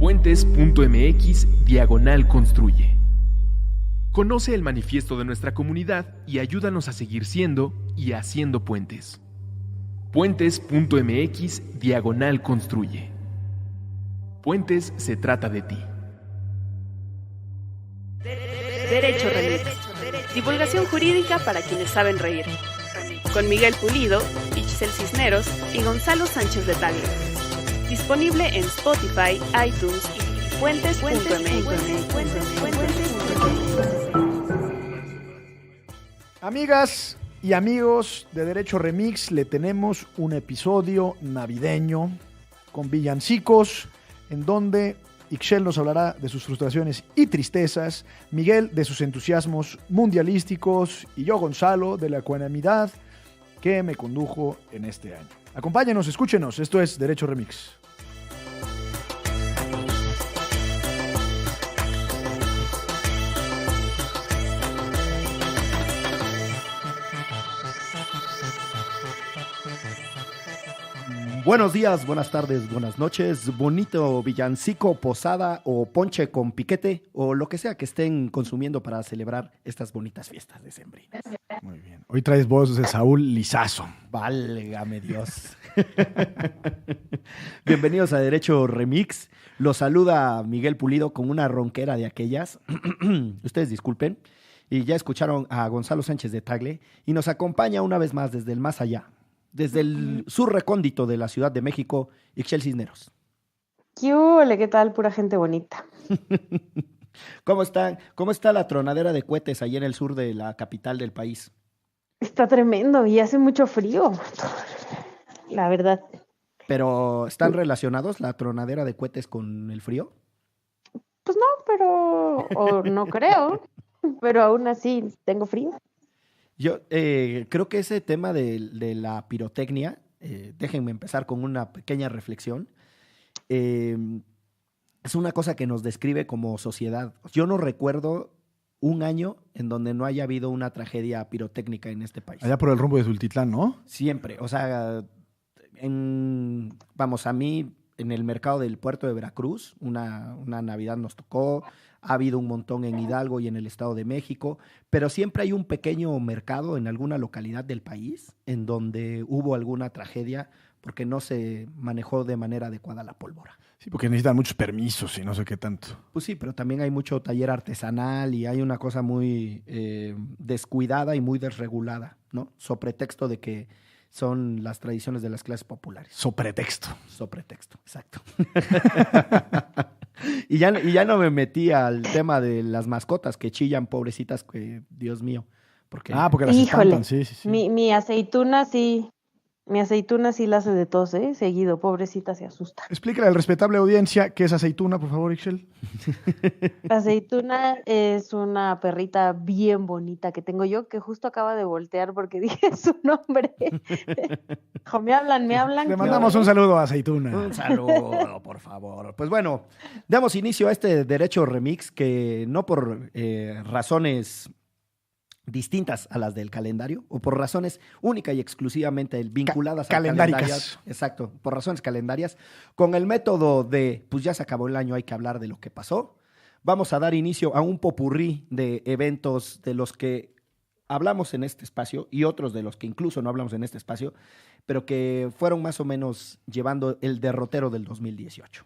Puentes.mx/construye. Conoce el manifiesto de nuestra comunidad y ayúdanos a seguir siendo y haciendo puentes. Puentes.mx/construye. Puentes se trata de ti. Derecho Remix. Divulgación jurídica para quienes saben reír. Con Miguel Pulido, Ixchel Cisneros y Gonzalo Sánchez de Tagle. Disponible en Spotify, iTunes y Puentes.mx. Amigas y amigos de Derecho Remix, le tenemos un episodio navideño con villancicos en donde Ixchel nos hablará de sus frustraciones y tristezas, Miguel de sus entusiasmos mundialísticos y yo, Gonzalo, de la ecuanimidad que me condujo en este año. Acompáñenos, escúchenos, esto es Derecho Remix. Buenos días, buenas tardes, buenas noches, bonito villancico, posada o ponche con piquete o lo que sea que estén consumiendo para celebrar estas bonitas fiestas decembrinas. Muy bien. Hoy traes voz de Saúl Lizazo. Válgame Dios. Bienvenidos a Derecho Remix. Los saluda Miguel Pulido con una ronquera de aquellas. Ustedes disculpen. Y ya escucharon a Gonzalo Sánchez de Tagle y nos acompaña una vez más desde el más allá. Desde el sur recóndito de la Ciudad de México, Ixchel Cisneros. ¿Qué tal? Pura gente bonita. ¿Cómo están? ¿Cómo está la tronadera de cohetes ahí en el sur de la capital del país? Está tremendo y hace mucho frío, la verdad. ¿Pero están relacionados la tronadera de cohetes con el frío? Pues no, o no creo, pero aún así tengo frío. Yo creo que ese tema de la pirotecnia, déjenme empezar con una pequeña reflexión, es una cosa que nos describe como sociedad. Yo no recuerdo un año en donde no haya habido una tragedia pirotécnica en este país. Allá por el rumbo de Tultitlán, ¿no? Siempre, o sea, a mí en el mercado del puerto de Veracruz, una Navidad nos tocó. Ha habido un montón en Hidalgo y en el Estado de México, pero siempre hay un pequeño mercado en alguna localidad del país en donde hubo alguna tragedia porque no se manejó de manera adecuada la pólvora. Sí, porque necesitan muchos permisos y no sé qué tanto. Pues sí, pero también hay mucho taller artesanal y hay una cosa muy descuidada y muy desregulada, ¿no? So pretexto de que son las tradiciones de las clases populares. Sopretexto, exacto. Y ya no me metí al tema de las mascotas que chillan, pobrecitas, que Dios mío. Porque las espantan, sí. Mi aceituna sí la hace de tos, seguido, pobrecita se asusta. Explícale al respetable audiencia qué es aceituna, por favor, Ixchel. La aceituna es una perrita bien bonita que tengo yo, que justo acaba de voltear porque dije su nombre. Dijo, me hablan. Le mandamos un saludo a aceituna. Un saludo, por favor. Pues bueno, damos inicio a este Derecho Remix que no por razones distintas a las del calendario o por razones única y exclusivamente vinculadas a calendarias. Exacto, por razones calendarias. Con el método de, pues ya se acabó el año, hay que hablar de lo que pasó. Vamos a dar inicio a un popurrí de eventos de los que hablamos en este espacio y otros de los que incluso no hablamos en este espacio, pero que fueron más o menos llevando el derrotero del 2018.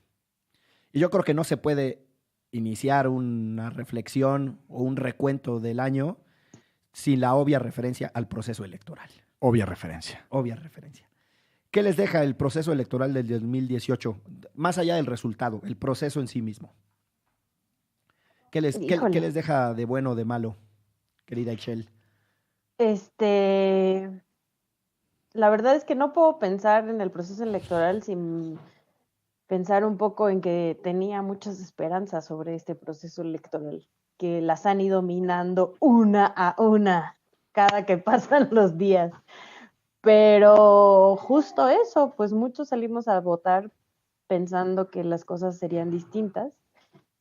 Y yo creo que no se puede iniciar una reflexión o un recuento del año sin la obvia referencia al proceso electoral. Obvia referencia. ¿Qué les deja el proceso electoral del 2018? Más allá del resultado, el proceso en sí mismo. ¿Qué les deja de bueno o de malo, querida Ixchel? La verdad es que no puedo pensar en el proceso electoral sin pensar un poco en que tenía muchas esperanzas sobre este proceso electoral, que las han ido minando una a una cada que pasan los días. Pero justo eso, pues muchos salimos a votar pensando que las cosas serían distintas.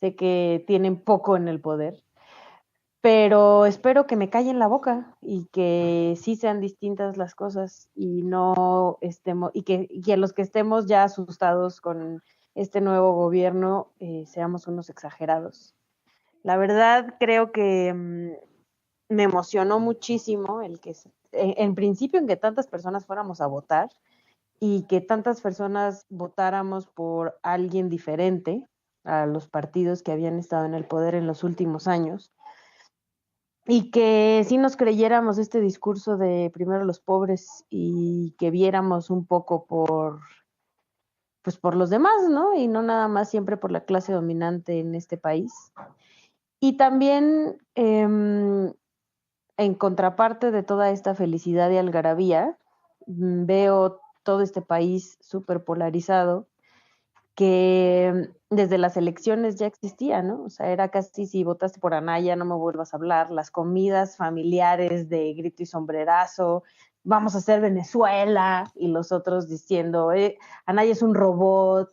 Sé que tienen poco en el poder, pero espero que me callen la boca y que sí sean distintas las cosas y no estemos, y que los que estemos ya asustados con este nuevo gobierno seamos unos exagerados. La verdad creo que me emocionó muchísimo el que, en principio, en que tantas personas fuéramos a votar y que tantas personas votáramos por alguien diferente a los partidos que habían estado en el poder en los últimos años, y que sí nos creyéramos este discurso de primero los pobres y que viéramos un poco pues por los demás, ¿no? Y no nada más siempre por la clase dominante en este país. Y también en contraparte de toda esta felicidad y algarabía, veo todo este país súper polarizado, que desde las elecciones ya existía, ¿no? O sea, era casi, si votaste por Anaya, no me vuelvas a hablar, las comidas familiares de grito y sombrerazo, vamos a hacer Venezuela, y los otros diciendo, Anaya es un robot,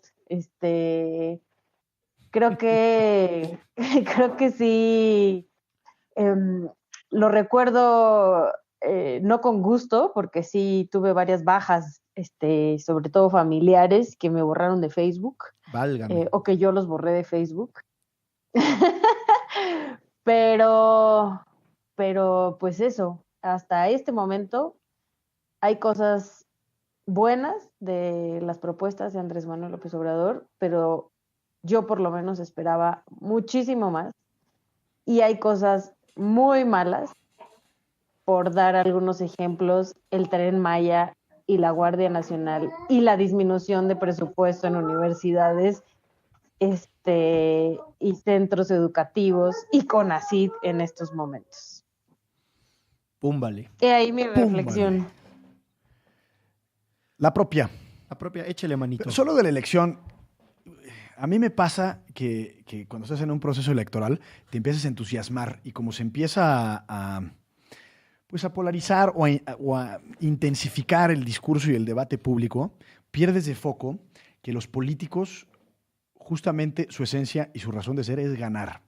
creo que, creo que sí, lo recuerdo no con gusto, porque sí tuve varias bajas, sobre todo familiares, que me borraron de Facebook, Válgame. o que yo los borré de Facebook. pero pues eso, hasta este momento hay cosas buenas de las propuestas de Andrés Manuel López Obrador, pero yo por lo menos esperaba muchísimo más, y hay cosas muy malas. Por dar algunos ejemplos, el Tren Maya y la Guardia Nacional y la disminución de presupuesto en universidades y centros educativos y CONACYT en estos momentos. Púmbale. Y ahí mi reflexión. La propia. Échele manito. Pero solo de la elección, a mí me pasa que cuando estás en un proceso electoral te empiezas a entusiasmar, y como se empieza a polarizar o a intensificar el discurso y el debate público, pierdes de foco que los políticos, justamente su esencia y su razón de ser es ganar.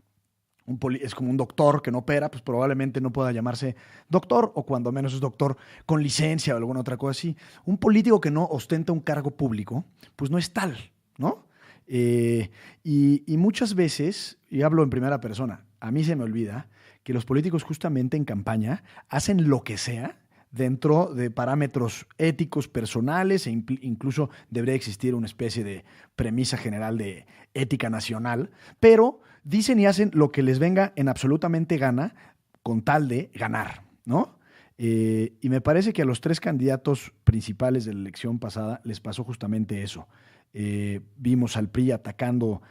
Es como un doctor que no opera, pues probablemente no pueda llamarse doctor, o cuando menos es doctor con licencia o alguna otra cosa así. Un político que no ostenta un cargo público, pues no es tal, ¿no? Y muchas veces, y hablo en primera persona, a mí se me olvida que los políticos justamente en campaña hacen lo que sea dentro de parámetros éticos personales, e incluso debería existir una especie de premisa general de ética nacional, pero dicen y hacen lo que les venga en absolutamente gana con tal de ganar, ¿no? Y me parece que a los 3 candidatos principales de la elección pasada les pasó justamente eso. Vimos al PRI atacando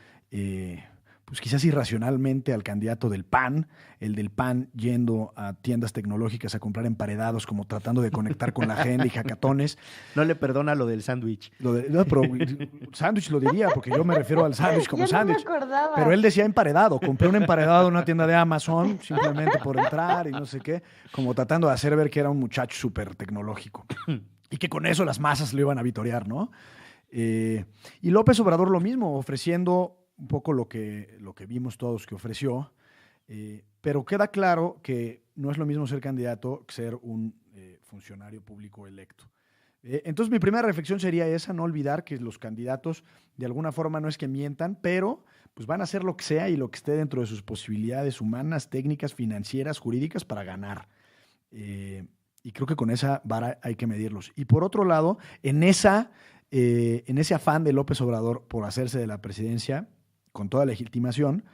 pues quizás irracionalmente al candidato del PAN, el del PAN yendo a tiendas tecnológicas a comprar emparedados, como tratando de conectar con la agenda y hackatones. No le perdona lo del sándwich. No, pero sándwich lo diría, porque yo me refiero al sándwich como sándwich. No me acordaba. Pero él decía emparedado. Compré un emparedado en una tienda de Amazon simplemente por entrar y no sé qué, como tratando de hacer ver que era un muchacho súper tecnológico. Y que con eso las masas lo iban a vitorear, ¿no? Y López Obrador lo mismo, ofreciendo un poco lo que vimos todos que ofreció, pero queda claro que no es lo mismo ser candidato que ser un funcionario público electo. Entonces mi primera reflexión sería esa: no olvidar que los candidatos de alguna forma no es que mientan, pero pues van a hacer lo que sea y lo que esté dentro de sus posibilidades humanas, técnicas, financieras, jurídicas para ganar. Y creo que con esa vara hay que medirlos. Y por otro lado, en ese afán de López Obrador por hacerse de la presidencia, con toda legitimación,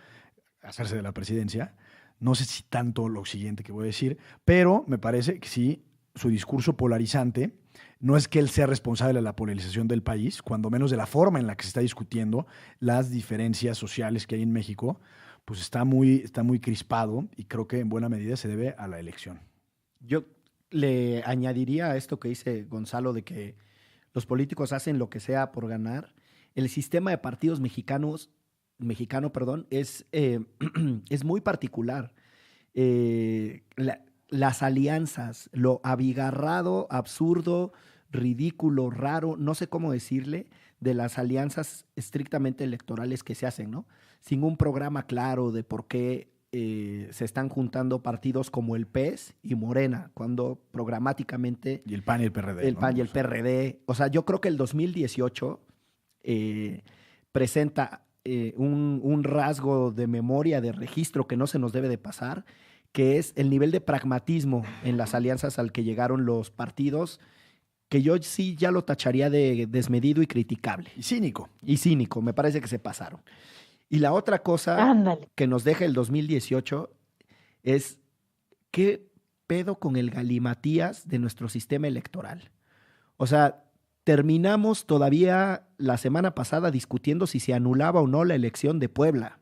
hacerse de la presidencia, no sé si tanto lo siguiente que voy a decir, pero me parece que sí, su discurso polarizante, no es que él sea responsable de la polarización del país, cuando menos de la forma en la que se está discutiendo las diferencias sociales que hay en México, pues está muy crispado, y creo que en buena medida se debe a la elección. Yo le añadiría a esto que dice Gonzalo de que los políticos hacen lo que sea por ganar. El sistema de partidos mexicano, es muy particular. Las alianzas, lo abigarrado, absurdo, ridículo, raro, no sé cómo decirle, de las alianzas estrictamente electorales que se hacen, ¿no? Sin un programa claro de por qué se están juntando partidos como el PES y Morena, cuando programáticamente... Y el PAN y el PRD. El PAN y el PRD. O sea, yo creo que el 2018 presenta un rasgo de memoria, de registro que no se nos debe de pasar, que es el nivel de pragmatismo en las alianzas al que llegaron los partidos, que yo sí ya lo tacharía de desmedido y criticable. Y cínico. Y cínico, me parece que se pasaron. Y la otra cosa Ándale. que nos deja el 2018 es qué pedo con el galimatías de nuestro sistema electoral. O sea, terminamos todavía la semana pasada discutiendo si se anulaba o no la elección de Puebla.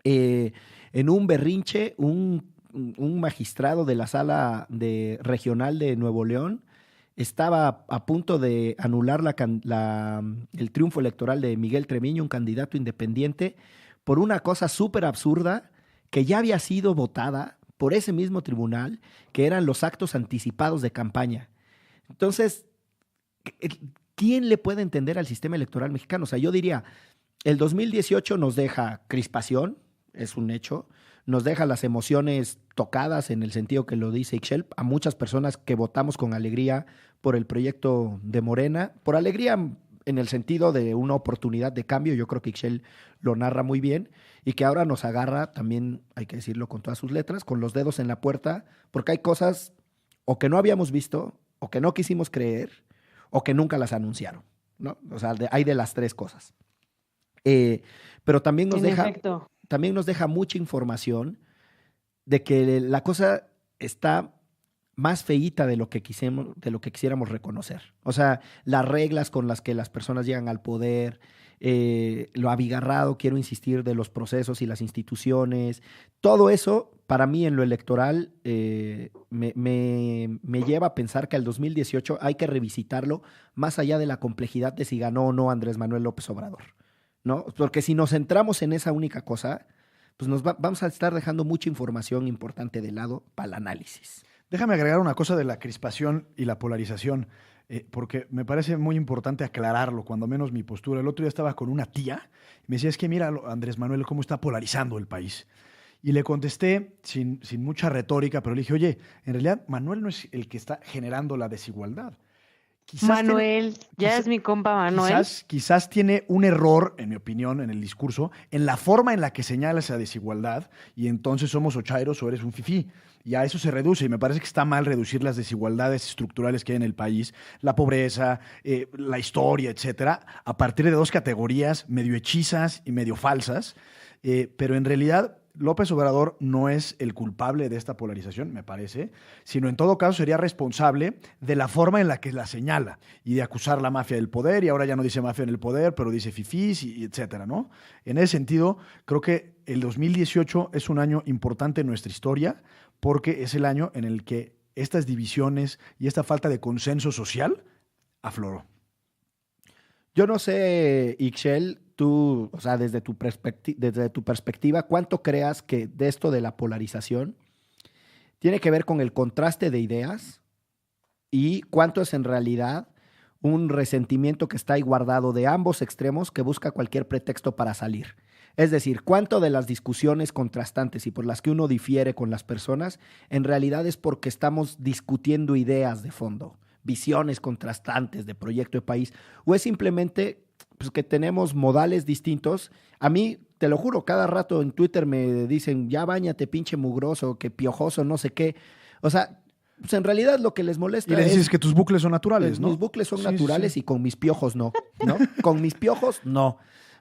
En un berrinche, un magistrado de la sala regional de Nuevo León estaba a punto de anular el triunfo electoral de Miguel Treviño, un candidato independiente, por una cosa súper absurda que ya había sido votada por ese mismo tribunal, que eran los actos anticipados de campaña. Entonces, ¿quién le puede entender al sistema electoral mexicano? O sea, yo diría, el 2018 nos deja crispación, es un hecho, nos deja las emociones tocadas en el sentido que lo dice Ixchel, a muchas personas que votamos con alegría por el proyecto de Morena, por alegría en el sentido de una oportunidad de cambio, yo creo que Ixchel lo narra muy bien, y que ahora nos agarra, también hay que decirlo con todas sus letras, con los dedos en la puerta, porque hay cosas o que no habíamos visto, o que no quisimos creer, o que nunca las anunciaron, ¿no? O sea, hay de las tres cosas. Pero también también nos deja mucha información de que la cosa está más feíta de lo que quisiéramos reconocer. O sea, las reglas con las que las personas llegan al poder, lo abigarrado, quiero insistir, de los procesos y las instituciones, todo eso, para mí en lo electoral, me lleva a pensar que al 2018 hay que revisitarlo más allá de la complejidad de si ganó o no Andrés Manuel López Obrador, ¿no? Porque si nos centramos en esa única cosa, pues vamos a estar dejando mucha información importante de lado para el análisis. Déjame agregar una cosa de la crispación y la polarización, porque me parece muy importante aclararlo, cuando menos mi postura. El otro día estaba con una tía y me decía, es que mira, Andrés Manuel, cómo está polarizando el país. Y le contesté sin mucha retórica, pero le dije, oye, en realidad Manuel no es el que está generando la desigualdad. Manuel, ya es mi compa Manuel. Quizás tiene un error, en mi opinión, en el discurso, en la forma en la que señala esa desigualdad, y entonces somos o chairos o eres un fifí. Y a eso se reduce, y me parece que está mal reducir las desigualdades estructurales que hay en el país, la pobreza, la historia, etcétera, a partir de dos categorías medio hechizas y medio falsas. Pero en realidad López Obrador no es el culpable de esta polarización, me parece, sino en todo caso sería responsable de la forma en la que la señala y de acusar la mafia del poder, y ahora ya no dice mafia en el poder, pero dice fifís y etcétera, ¿no? En ese sentido, creo que el 2018 es un año importante en nuestra historia porque es el año en el que estas divisiones y esta falta de consenso social afloró. Yo no sé, Ixchel, tú, o sea, desde tu perspectiva, ¿cuánto creas que de esto de la polarización tiene que ver con el contraste de ideas y cuánto es en realidad un resentimiento que está ahí guardado de ambos extremos que busca cualquier pretexto para salir? Es decir, cuánto de las discusiones contrastantes y por las que uno difiere con las personas en realidad es porque estamos discutiendo ideas de fondo, visiones contrastantes de proyecto de país, o es simplemente pues, que tenemos modales distintos. A mí, te lo juro, cada rato en Twitter me dicen, ya báñate, pinche mugroso, que piojoso, no sé qué. O sea, pues en realidad lo que les molesta es... Y le dices que tus bucles son naturales, ¿no? Mis bucles son naturales, sí. Y con mis piojos no, ¿no? Con mis piojos no.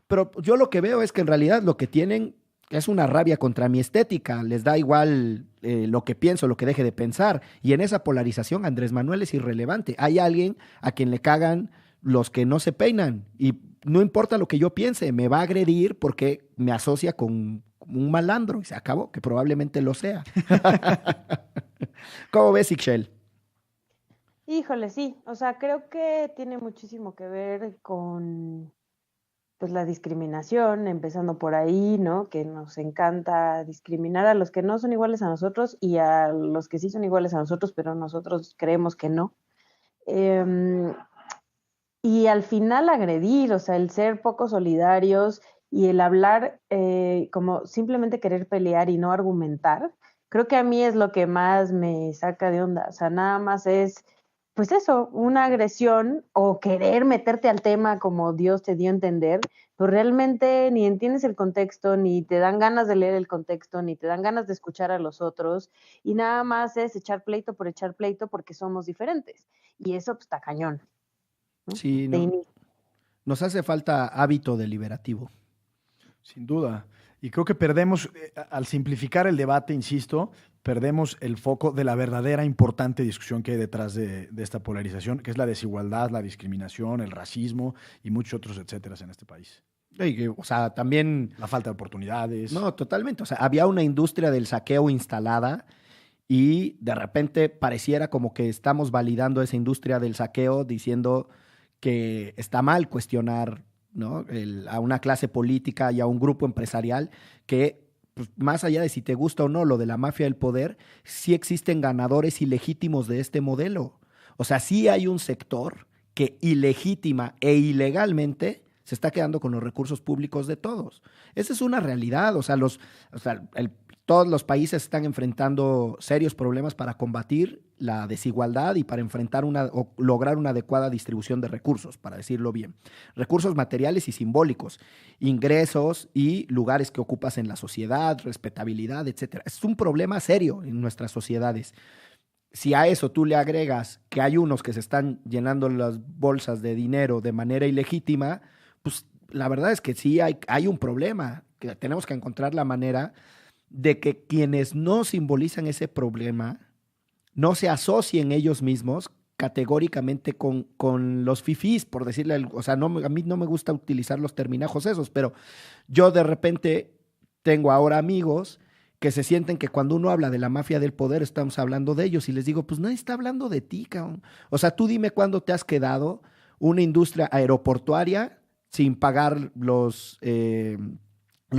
Pero yo lo que veo es que en realidad lo que tienen es una rabia contra mi estética. Les da igual lo que pienso, lo que deje de pensar. Y en esa polarización Andrés Manuel es irrelevante. Hay alguien a quien le cagan los que no se peinan. Y no importa lo que yo piense, me va a agredir porque me asocia con un malandro. Y se acabó, que probablemente lo sea. ¿Cómo ves, Ixchel? Híjole, sí. O sea, creo que tiene muchísimo que ver con pues la discriminación, empezando por ahí, ¿no? Que nos encanta discriminar a los que no son iguales a nosotros y a los que sí son iguales a nosotros, pero nosotros creemos que no. Y al final agredir, o sea, el ser poco solidarios y el hablar como simplemente querer pelear y no argumentar, creo que a mí es lo que más me saca de onda. O sea, nada más es pues eso, una agresión o querer meterte al tema como Dios te dio a entender, pues realmente ni entiendes el contexto, ni te dan ganas de leer el contexto, ni te dan ganas de escuchar a los otros, y nada más es echar pleito por echar pleito porque somos diferentes. Y eso pues, está cañón, ¿no? Sí, De no, inicio. nos hace falta hábito deliberativo. Sin duda. Y creo que perdemos, al simplificar el debate, insisto, perdemos el foco de la verdadera importante discusión que hay detrás de esta polarización, que es la desigualdad, la discriminación, el racismo y muchos otros etcétera en este país. O sea, también... La falta de oportunidades. No, totalmente. O sea, había una industria del saqueo instalada y de repente pareciera como que estamos validando esa industria del saqueo diciendo que está mal cuestionar, ¿no? A una clase política y a un grupo empresarial que, pues, más allá de si te gusta o no lo de la mafia del poder, sí existen ganadores ilegítimos de este modelo. O sea, sí hay un sector que ilegítima e ilegalmente se está quedando con los recursos públicos de todos. Esa es una realidad. O sea, todos los países están enfrentando serios problemas para combatir la desigualdad y para enfrentar o lograr una adecuada distribución de recursos, para decirlo bien. Recursos materiales y simbólicos, ingresos y lugares que ocupas en la sociedad, respetabilidad, etcétera. Es un problema serio en nuestras sociedades. Si a eso tú le agregas que hay unos que se están llenando las bolsas de dinero de manera ilegítima, pues la verdad es que sí hay un problema, que tenemos que encontrar la manera de que quienes no simbolizan ese problema no se asocien ellos mismos categóricamente con los fifís, por decirle, o sea, a mí no me gusta utilizar los terminajos esos, pero yo de repente tengo ahora amigos que se sienten que cuando uno habla de la mafia del poder estamos hablando de ellos y les digo, pues nadie está hablando de ti, cabrón. O sea, tú dime cuándo te has quedado una industria aeroportuaria sin pagar los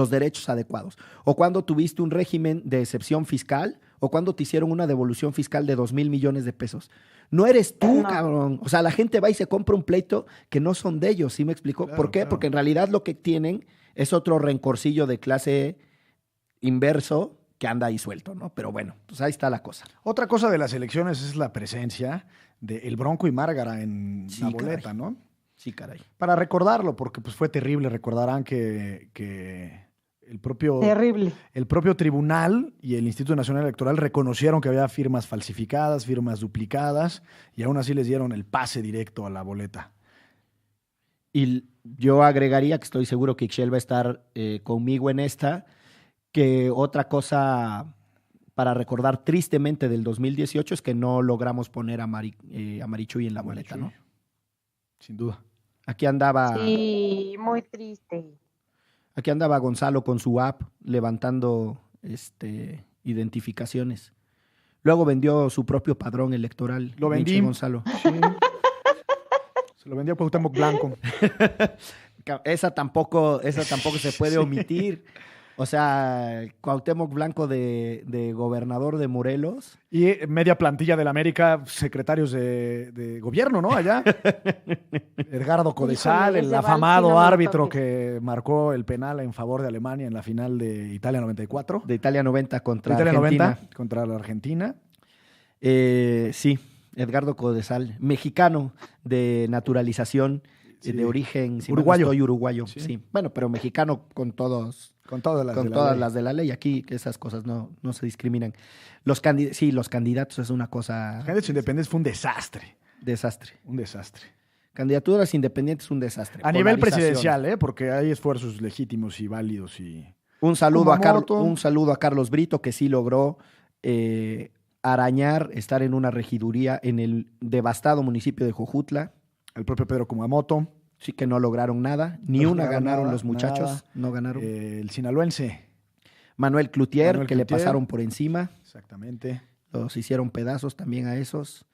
derechos adecuados, o cuando tuviste un régimen de excepción fiscal, o cuando te hicieron una devolución fiscal de 2,000 millones de pesos. No eres tú, No. cabrón. O sea, la gente va y se compra un pleito que no son de ellos, ¿sí me explico? Claro, ¿Por qué? claro. Porque en realidad lo que tienen es otro rencorcillo de clase inverso que anda ahí suelto, ¿no? Pero bueno, pues ahí está la cosa. Otra cosa de las elecciones es la presencia de El Bronco y Márgara en Sí, la boleta, caray. ¿no? Sí, caray. Para recordarlo, porque pues fue terrible. Recordarán que el propio Terrible. tribunal y el Instituto Nacional Electoral reconocieron que había firmas falsificadas, firmas duplicadas, y aún así les dieron el pase directo a la boleta. Y yo agregaría, que estoy seguro que Ixchel va a estar conmigo en esta, que otra cosa para recordar tristemente del 2018 es que no logramos poner a Marichuy en la boleta, ¿no? Sin duda. Aquí andaba Sí, muy triste. Gonzalo con su app levantando identificaciones. Luego vendió su propio padrón electoral. Lo vendí. Miche Gonzalo. Sí. Se lo vendió a Cuauhtémoc Blanco. Esa tampoco se puede omitir. O sea, Cuauhtémoc Blanco de gobernador de Morelos. Y media plantilla del América, secretarios de gobierno, ¿no? Allá. Edgardo Codesal, Híjole, el ese afamado Val sí no me lo árbitro toques. que marcó el penal en favor de Alemania en la final de Italia 94. De Italia 90 contra Italia Argentina. 90 contra la Argentina. Sí, Edgardo Codesal, mexicano de naturalización, Sí. de origen Uruguayo. uruguayo. Sí. Sí. Bueno, pero mexicano con todas Con todas las de la todas ley. las de la ley. Aquí esas cosas no se discriminan. Los candidatos es una cosa Candidatos independientes fue un desastre. desastre. Un desastre. Candidaturas independientes un desastre. A nivel Polarización. presidencial, porque hay esfuerzos legítimos y válidos. Un saludo Kumamoto. a Carlos Brito, que sí logró arañar, estar en una regiduría en el devastado municipio de Jojutla. El propio Pedro Kumamoto. Sí que no lograron nada. Ni No una lograron ganaron nada, los muchachos. nada. No ganaron. El sinaloense. Manuel Cloutier, Manuel que le Cloutier. pasaron por encima. Exactamente. Los hicieron pedazos también a esos.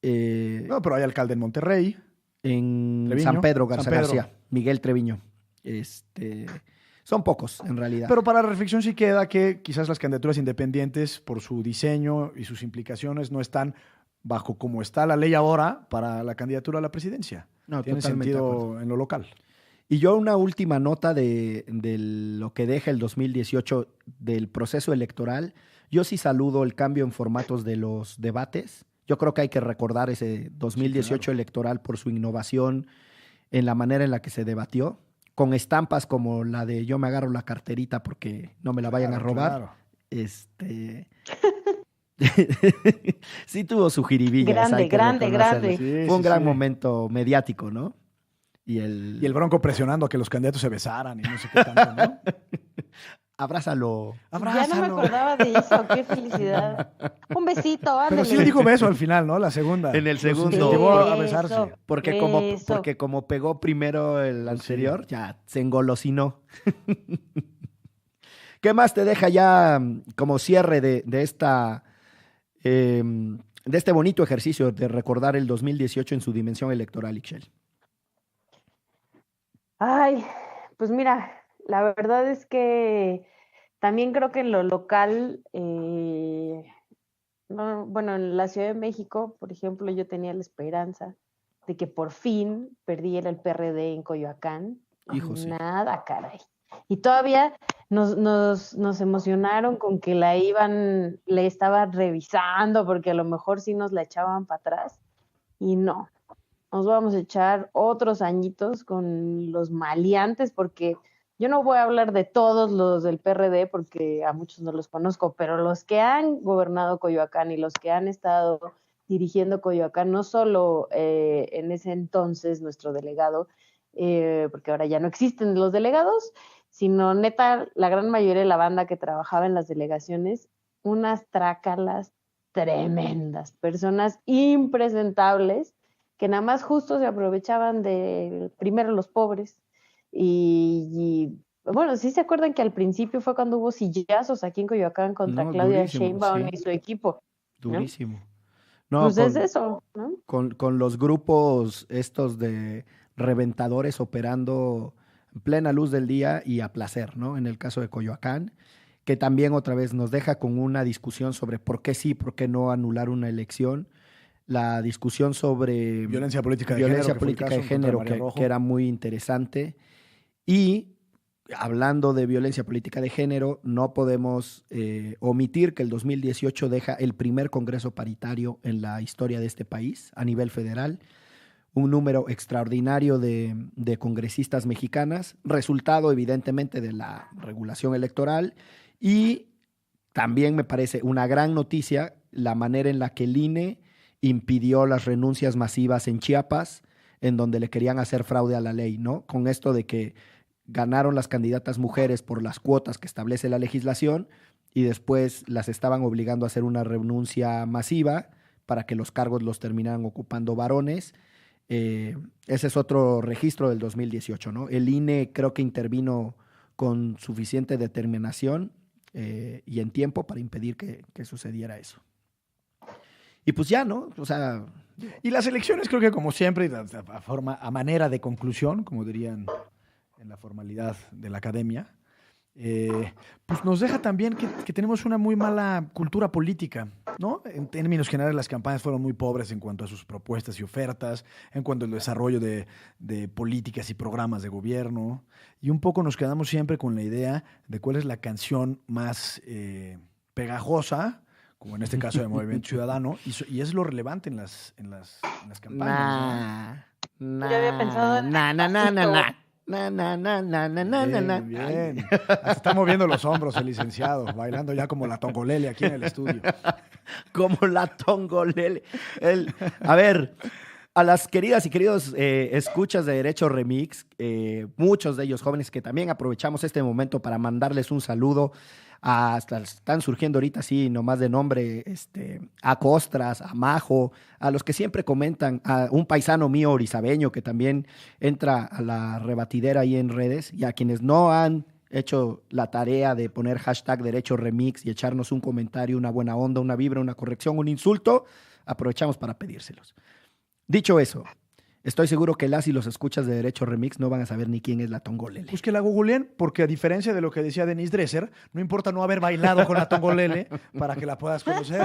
No, pero hay alcalde en Monterrey. En Treviño. San Pedro Garza San Pedro. García. Miguel Treviño. Son pocos, en realidad. Pero para la reflexión sí queda que quizás las candidaturas independientes, por su diseño y sus implicaciones, no están bajo como está la ley ahora para la candidatura a la presidencia. No, Tiene totalmente de acuerdo. sentido en lo local. Y yo una última nota de lo que deja el 2018 del proceso electoral. Yo sí saludo el cambio en formatos de los debates. Yo creo que hay que recordar ese 2018 electoral por su innovación en la manera en la que se debatió, con estampas como la de yo me agarro la carterita porque no me la vayan a robar. Claro. Sí tuvo su jiribilla. Grande, grande, grande. Sí, Fue un gran sí. momento mediático, ¿no? Y Y el Bronco presionando a que los candidatos se besaran y no sé qué tanto, ¿no? abrázalo. Ya no me Abrázalo. acordaba de eso, qué felicidad. Un besito, ándale. Pero sí le dijo beso al final, ¿no? La segunda. En el Los segundo. incentivó a Eso. besarse. Porque como pegó primero el anterior, ya se engolosinó. ¿Qué más te deja ya como cierre de este bonito ejercicio de recordar el 2018 en su dimensión electoral, Ixchel? Ay, pues mira, la verdad es que también creo que en lo local, bueno, en la Ciudad de México, por ejemplo, yo tenía la esperanza de que por fin perdiera el PRD en Coyoacán. Hijo, sí. Nada, caray. Y todavía nos emocionaron con que le estaban revisando, porque a lo mejor sí nos la echaban para atrás. Y no, nos vamos a echar otros añitos con los maleantes, porque yo no voy a hablar de todos los del PRD, porque a muchos no los conozco, pero los que han gobernado Coyoacán y los que han estado dirigiendo Coyoacán, no solo en ese entonces nuestro delegado, porque ahora ya no existen los delegados, sino neta la gran mayoría de la banda que trabajaba en las delegaciones, unas trácalas tremendas, personas impresentables que nada más justo se aprovechaban de primero los pobres y bueno, sí se acuerdan que al principio fue cuando hubo sillazos aquí en Coyoacán contra No, Claudia durísimo, Sheinbaum sí. y su equipo. Durísimo. No, Pues es eso, ¿no? con los grupos estos de reventadores operando en plena luz del día y a placer, ¿no? En el caso de Coyoacán, que también otra vez nos deja con una discusión sobre por qué sí, por qué no anular una elección. La discusión sobre Violencia política de violencia género, que fue el política caso de contra género, María Rojo. que era muy interesante. Y hablando de violencia política de género, no podemos omitir que el 2018 deja el primer Congreso paritario en la historia de este país a nivel federal, un número extraordinario de congresistas mexicanas, resultado evidentemente de la regulación electoral, y también me parece una gran noticia la manera en la que el INE impidió las renuncias masivas en Chiapas, en donde le querían hacer fraude a la ley, ¿no? Con esto de que ganaron las candidatas mujeres por las cuotas que establece la legislación y después las estaban obligando a hacer una renuncia masiva para que los cargos los terminaran ocupando varones. Ese es otro registro del 2018, ¿no? El INE creo que intervino con suficiente determinación y en tiempo para impedir que sucediera eso. Y pues ya, ¿no? O sea... Y las elecciones creo que como siempre, a manera de conclusión, como dirían en la formalidad de la academia, pues nos deja también que tenemos una muy mala cultura política, ¿no? En términos generales, las campañas fueron muy pobres en cuanto a sus propuestas y ofertas, en cuanto al desarrollo de políticas y programas de gobierno, y un poco nos quedamos siempre con la idea de cuál es la canción más pegajosa, como en este caso de Movimiento Ciudadano, y es lo relevante en las campañas. Yo había pensado en Bien, bien. Hasta está moviendo los hombros el licenciado, bailando ya como la tongolele aquí en el estudio. Como la tongolele. A ver, a las queridas y queridos escuchas de Derecho Remix, muchos de ellos jóvenes que también aprovechamos este momento para mandarles un saludo. Hasta están surgiendo ahorita así nomás de nombre a Costras, a Majo, a los que siempre comentan, a un paisano mío orizabeño que también entra a la rebatidera ahí en redes, y a quienes no han hecho la tarea de poner hashtag Derecho Remix y echarnos un comentario, una buena onda, una vibra, una corrección, un insulto, aprovechamos para pedírselos. Dicho eso, estoy seguro que las y los escuchas de Derecho Remix no van a saber ni quién es la tongolele. Pues que la googleen, porque a diferencia de lo que decía Denise Dresser, no importa no haber bailado con la tongolele para que la puedas conocer.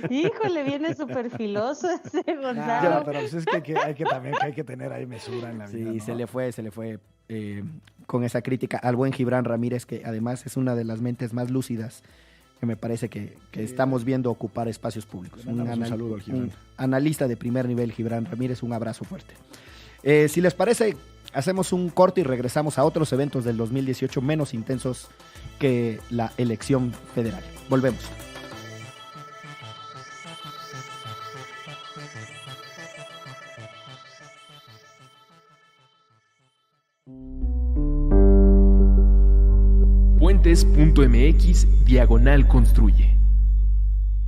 Híjole, viene súper filoso ese Gonzalo. No, pero pues es que hay que tener ahí mesura en la vida. Sí, ¿no? se le fue con esa crítica al buen Gibran Ramírez, que además es una de las mentes más lúcidas que me parece que estamos viendo ocupar espacios públicos. Le mandamos un saludo al Gibran. Un analista de primer nivel, Gibran Ramírez, un abrazo fuerte. Si les parece, hacemos un corte y regresamos a otros eventos del 2018 menos intensos que la elección federal. Volvemos. Puentes.mx/construye.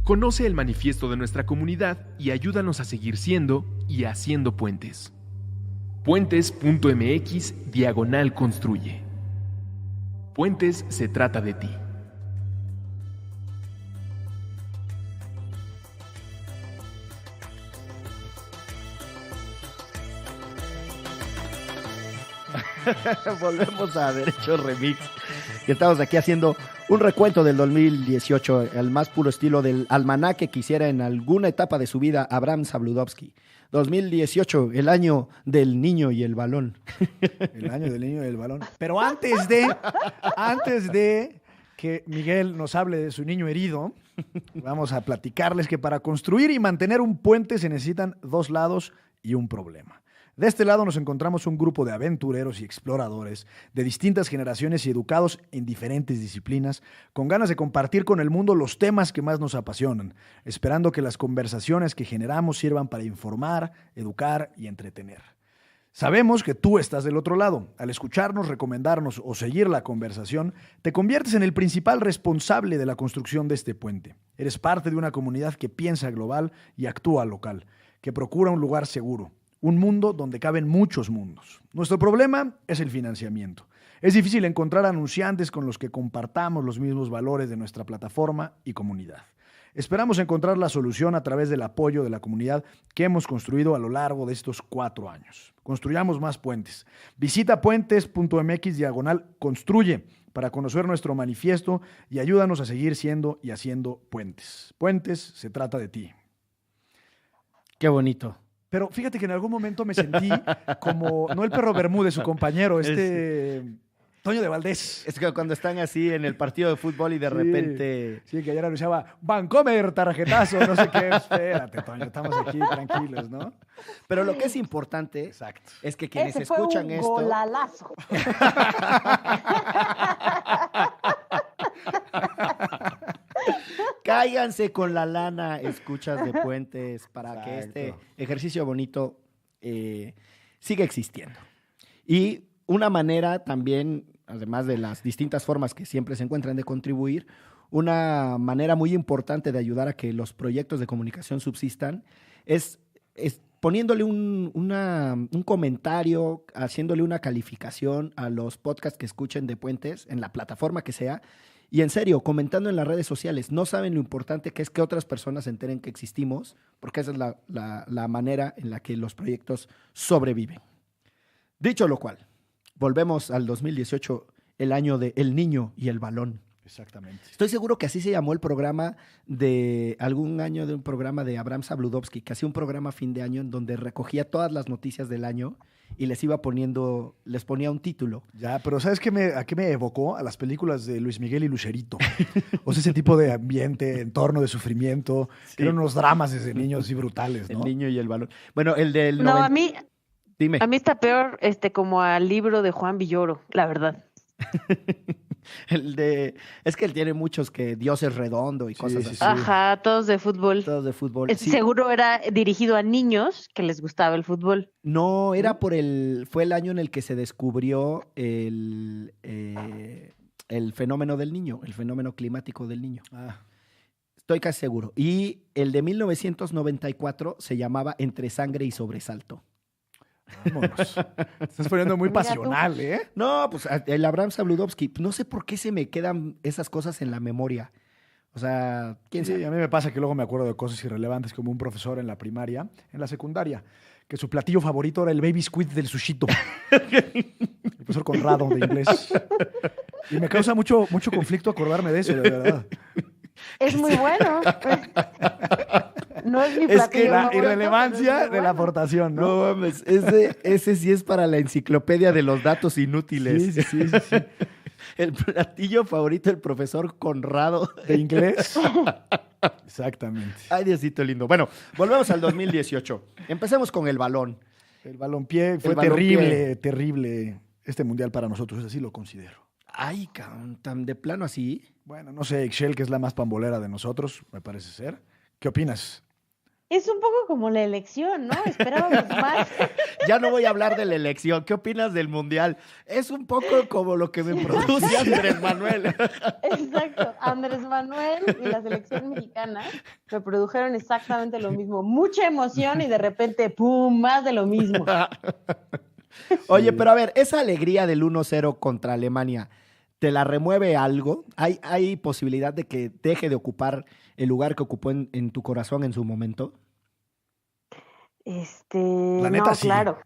Conoce el manifiesto de nuestra comunidad y ayúdanos a seguir siendo y haciendo puentes. Puentes.mx/construye. Puentes se trata de ti. Volvemos a Derecho Remix. Que estamos aquí haciendo un recuento del 2018, al más puro estilo del almanaque que hiciera en alguna etapa de su vida Abraham Sabludovsky. 2018, el año del niño y el balón. El año del niño y el balón. Pero antes de que Miguel nos hable de su niño herido, vamos a platicarles que para construir y mantener un puente se necesitan 2 lados y un problema. De este lado nos encontramos un grupo de aventureros y exploradores de distintas generaciones y educados en diferentes disciplinas, con ganas de compartir con el mundo los temas que más nos apasionan, esperando que las conversaciones que generamos sirvan para informar, educar y entretener. Sabemos que tú estás del otro lado. Al escucharnos, recomendarnos o seguir la conversación, te conviertes en el principal responsable de la construcción de este puente. Eres parte de una comunidad que piensa global y actúa local, que procura un lugar seguro. Un mundo donde caben muchos mundos. Nuestro problema es el financiamiento. Es difícil encontrar anunciantes con los que compartamos los mismos valores de nuestra plataforma y comunidad. Esperamos encontrar la solución a través del apoyo de la comunidad que hemos construido a lo largo de estos 4 años. Construyamos más puentes. Visita puentes.mx/construye para conocer nuestro manifiesto y ayúdanos a seguir siendo y haciendo puentes. Puentes se trata de ti. Qué bonito. Pero fíjate que en algún momento me sentí como, no el perro Bermúdez, su compañero, Toño de Valdés. Es que cuando están así en el partido de fútbol y de repente... Sí, que ayer anunciaba, Vancomer, tarjetazo, no sé qué. Espérate, Toño, estamos aquí tranquilos, ¿no? Pero lo que es importante Exacto. es que quienes Ese fue escuchan un esto... golalazo. Cáiganse con la lana, escuchas de puentes, para Exacto. que este ejercicio bonito siga existiendo. Y una manera también, además de las distintas formas que siempre se encuentran de contribuir, una manera muy importante de ayudar a que los proyectos de comunicación subsistan es poniéndole un comentario, haciéndole una calificación a los podcasts que escuchen de Puentes, en la plataforma que sea, y en serio, comentando en las redes sociales. No saben lo importante que es que otras personas se enteren que existimos, porque esa es la manera en la que los proyectos sobreviven. Dicho lo cual, volvemos al 2018, el año de El Niño y el Balón. Exactamente. Estoy seguro que así se llamó el programa de algún año, de un programa de Abraham Sabludovsky, que hacía un programa a fin de año en donde recogía todas las noticias del año y les ponía un título. Ya, pero ¿sabes a qué me evocó? A las películas de Luis Miguel y Lucerito. O sea, ese tipo de ambiente, entorno de sufrimiento, Sí. que eran unos dramas desde niños así brutales, ¿no? El Niño y el Balón. Bueno, el del... No, 90. a Dime. mí está peor como al libro de Juan Villoro, la verdad. Es que él tiene muchos que Dios es redondo y Sí, cosas sí, así. sí. Ajá, todos de fútbol. Todos de fútbol. Sí. Seguro era dirigido a niños que les gustaba el fútbol. No, fue el año en el que se descubrió el fenómeno del niño, el fenómeno climático del niño. Ah, Estoy casi seguro. Y el de 1994 se llamaba Entre Sangre y Sobresalto. vámonos. Te estás poniendo muy Mira tú. pasional, ¿eh? No, pues el Abraham Sabludovsky, no sé por qué se me quedan esas cosas en la memoria. O sea, quién Sí, sabe. a mí me pasa que luego me acuerdo de cosas irrelevantes como un profesor en la primaria, en la secundaria, que su platillo favorito era el baby squid del sushito. El profesor Conrado de inglés. Y me causa mucho conflicto acordarme de eso, de verdad. Es muy bueno. No es mi Es platillo que la favorito, irrelevancia pero es muy de la bueno. aportación, ¿no? No mames, ese sí es para la enciclopedia de los datos inútiles. Sí. El platillo favorito del profesor Conrado. ¿De inglés? Exactamente. Ay, Diosito lindo. Bueno, volvemos al 2018. Empecemos con el balón. El balompié fue El balompié. terrible este mundial para nosotros, así lo considero. Ay, cabrón, tan de plano así. Bueno, no sé, Ixchel, que es la más pambolera de nosotros, me parece ser. ¿Qué opinas? Es un poco como la elección, ¿no? Esperábamos más. Ya no voy a hablar de la elección. ¿Qué opinas del mundial? Es un poco como lo que me produce Andrés Manuel. Exacto. Andrés Manuel y la selección mexicana me produjeron exactamente lo mismo. Mucha emoción y de repente, ¡pum!, más de lo mismo. Oye, pero a ver, esa alegría del 1-0 contra Alemania, ¿te la remueve algo? ¿Hay posibilidad de que deje de ocupar el lugar que ocupó en tu corazón en su momento? La neta, No, sí. claro.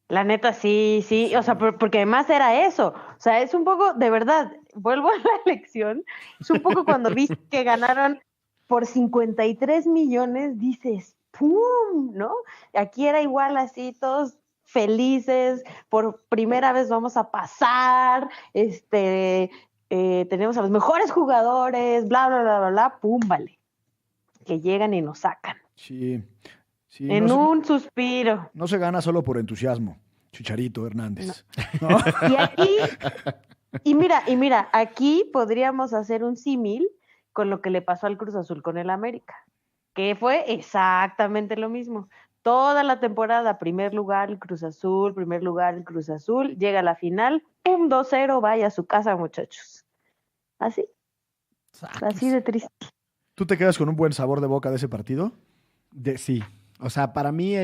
La neta, sí, sí. O sea, porque además era eso. O sea, es un poco, de verdad, vuelvo a la elección. Es un poco cuando viste que ganaron por 53 millones, dices, ¡pum!, ¿no? Aquí era igual así, todos felices, por primera vez vamos a pasar, tenemos a los mejores jugadores, bla, bla, bla, bla, bla, pum, vale. Que llegan y nos sacan. Sí. Sí, En no, un suspiro. no se gana solo por entusiasmo. Chicharito Hernández. ¿No? Y aquí, y mira, aquí podríamos hacer un símil con lo que le pasó al Cruz Azul con el América, que fue exactamente lo mismo. Toda la temporada, primer lugar el Cruz Azul, llega a la final, ¡pum!, 2-0, vaya a su casa, muchachos. Así de triste. ¿Tú te quedas con un buen sabor de boca de ese partido? Sí. O sea, para mí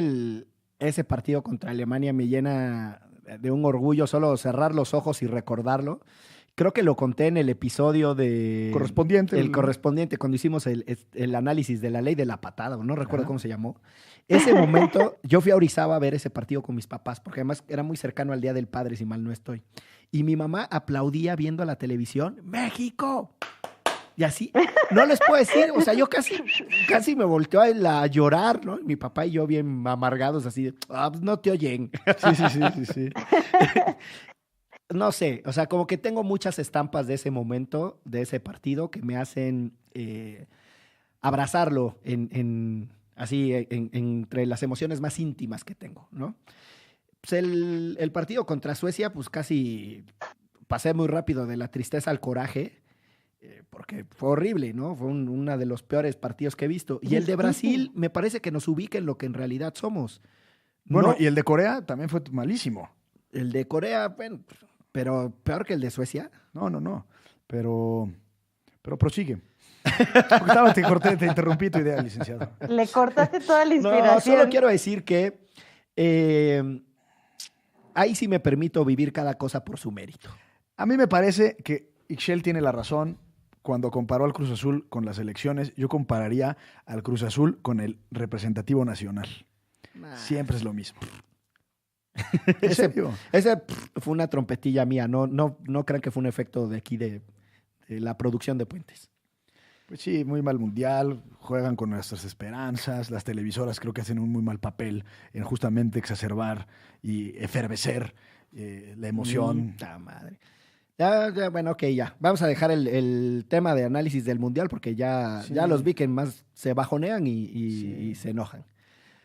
ese partido contra Alemania me llena de un orgullo solo cerrar los ojos y recordarlo. Creo que lo conté en el episodio de... Correspondiente. El correspondiente, cuando hicimos el análisis de la ley de la patada, no recuerdo cómo se llamó. Ah. Ese momento, yo fui a Orizaba a ver ese partido con mis papás, porque además era muy cercano al Día del Padre, si mal no estoy. Y mi mamá aplaudía viendo la televisión, ¡México! Y así, no les puedo decir, o sea, yo casi me volteó a llorar, ¿no? Mi papá y yo bien amargados, así de, pues no te oyen. Sí. No sé, o sea, como que tengo muchas estampas de ese momento, de ese partido, que me hacen abrazarlo entre las emociones más íntimas que tengo, ¿no? Pues el partido contra Suecia, pues casi pasé muy rápido de la tristeza al coraje, porque fue horrible, ¿no? Fue uno de los peores partidos que he visto. Y el de Brasil me parece que nos ubica en lo que en realidad somos. Bueno, No, y el de Corea también fue malísimo. el de Corea, bueno, pero peor que el de Suecia. No. Pero prosigue. Porque te interrumpí tu idea, licenciado. Le cortaste toda la No, inspiración. solo quiero decir que ahí sí me permito vivir cada cosa por su mérito. A mí me parece que Ixchel tiene la razón cuando comparó al Cruz Azul con las elecciones. Yo compararía al Cruz Azul con el representativo nacional. Siempre es lo mismo. ¿En serio? Ese fue una trompetilla mía, no crean que fue un efecto de aquí de la producción de Puentes. Pues sí, muy mal mundial, juegan con nuestras esperanzas, las televisoras creo que hacen un muy mal papel en justamente exacerbar y efervecer la emoción. Madre. Ya, bueno, ok, ya. Vamos a dejar el tema de análisis del mundial porque ya los vi que más se bajonean y se enojan.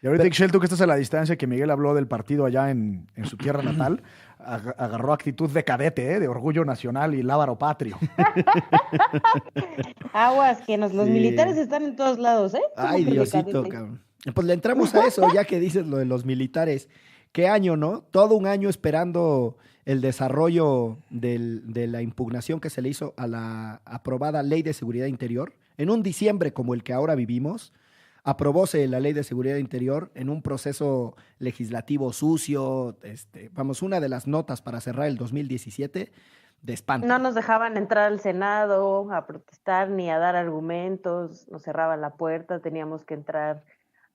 Y ahorita, Ixchel, tú que estás a la distancia, que Miguel habló del partido allá en su tierra natal, agarró actitud de cadete, de orgullo nacional y lábaro patrio. Aguas, que los militares están en todos lados, ¿eh? Ay, Diosito, cabrón. Pues le entramos a eso, ya que dices lo de los militares. ¿Qué año, no? Todo un año esperando el desarrollo de la impugnación que se le hizo a la aprobada Ley de Seguridad Interior. En un diciembre como el que ahora vivimos, aprobóse la Ley de Seguridad Interior en un proceso legislativo sucio, una de las notas para cerrar el 2017 de espanto. No nos dejaban entrar al Senado a protestar ni a dar argumentos, nos cerraban la puerta, teníamos que entrar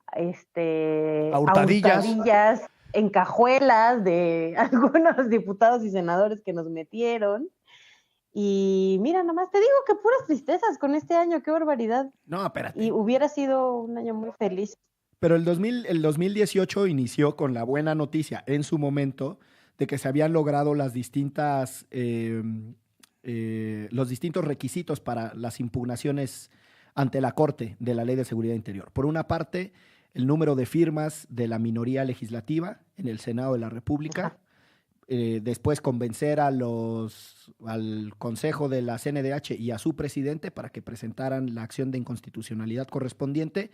A hurtadillas. En cajuelas de algunos diputados y senadores que nos metieron. Y mira, nomás te digo que puras tristezas con este año, qué barbaridad. No, espérate. Y hubiera sido un año muy feliz. Pero el 2018 inició con la buena noticia en su momento de que se habían logrado las distintas los distintos requisitos para las impugnaciones ante la Corte de la Ley de Seguridad Interior. Por una parte, el número de firmas de la minoría legislativa en el Senado de la República. Después convencer al Consejo de la CNDH y a su presidente para que presentaran la acción de inconstitucionalidad correspondiente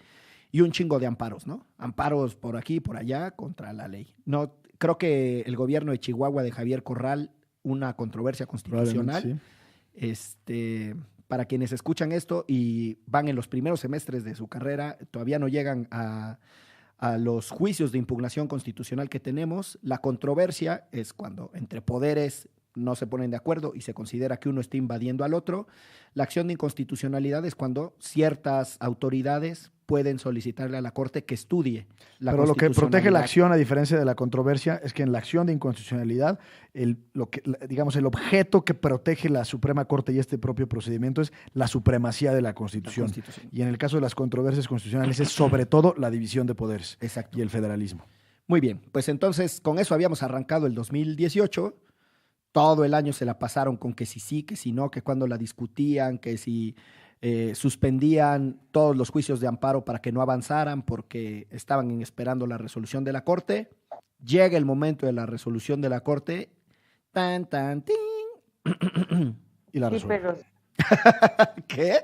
y un chingo de amparos, ¿no? Amparos por aquí y por allá contra la ley. No, creo que el gobierno de Chihuahua de Javier Corral, una controversia constitucional. Sí. Para quienes escuchan esto y van en los primeros semestres de su carrera, todavía no llegan a los juicios de impugnación constitucional que tenemos. La controversia es cuando entre poderes no se ponen de acuerdo y se considera que uno está invadiendo al otro. La acción de inconstitucionalidad es cuando ciertas autoridades pueden solicitarle a la Corte que estudie la Pero lo que protege la constitucionalidad. acción, a diferencia de la controversia, es que en la acción de inconstitucionalidad, el objeto que protege la Suprema Corte y este propio procedimiento es la supremacía de la Constitución. Y en el caso de las controversias constitucionales es sobre todo la división de poderes. Exacto. Y el federalismo. Muy bien, pues entonces con eso habíamos arrancado el 2018. Todo el año se la pasaron con que si sí, que si no, que cuando la discutían, que si suspendían todos los juicios de amparo para que no avanzaran porque estaban esperando la resolución de la Corte. Llega el momento de la resolución de la Corte. Tan, tan, tin. Y la Sí, resuelve. pero ¿Qué?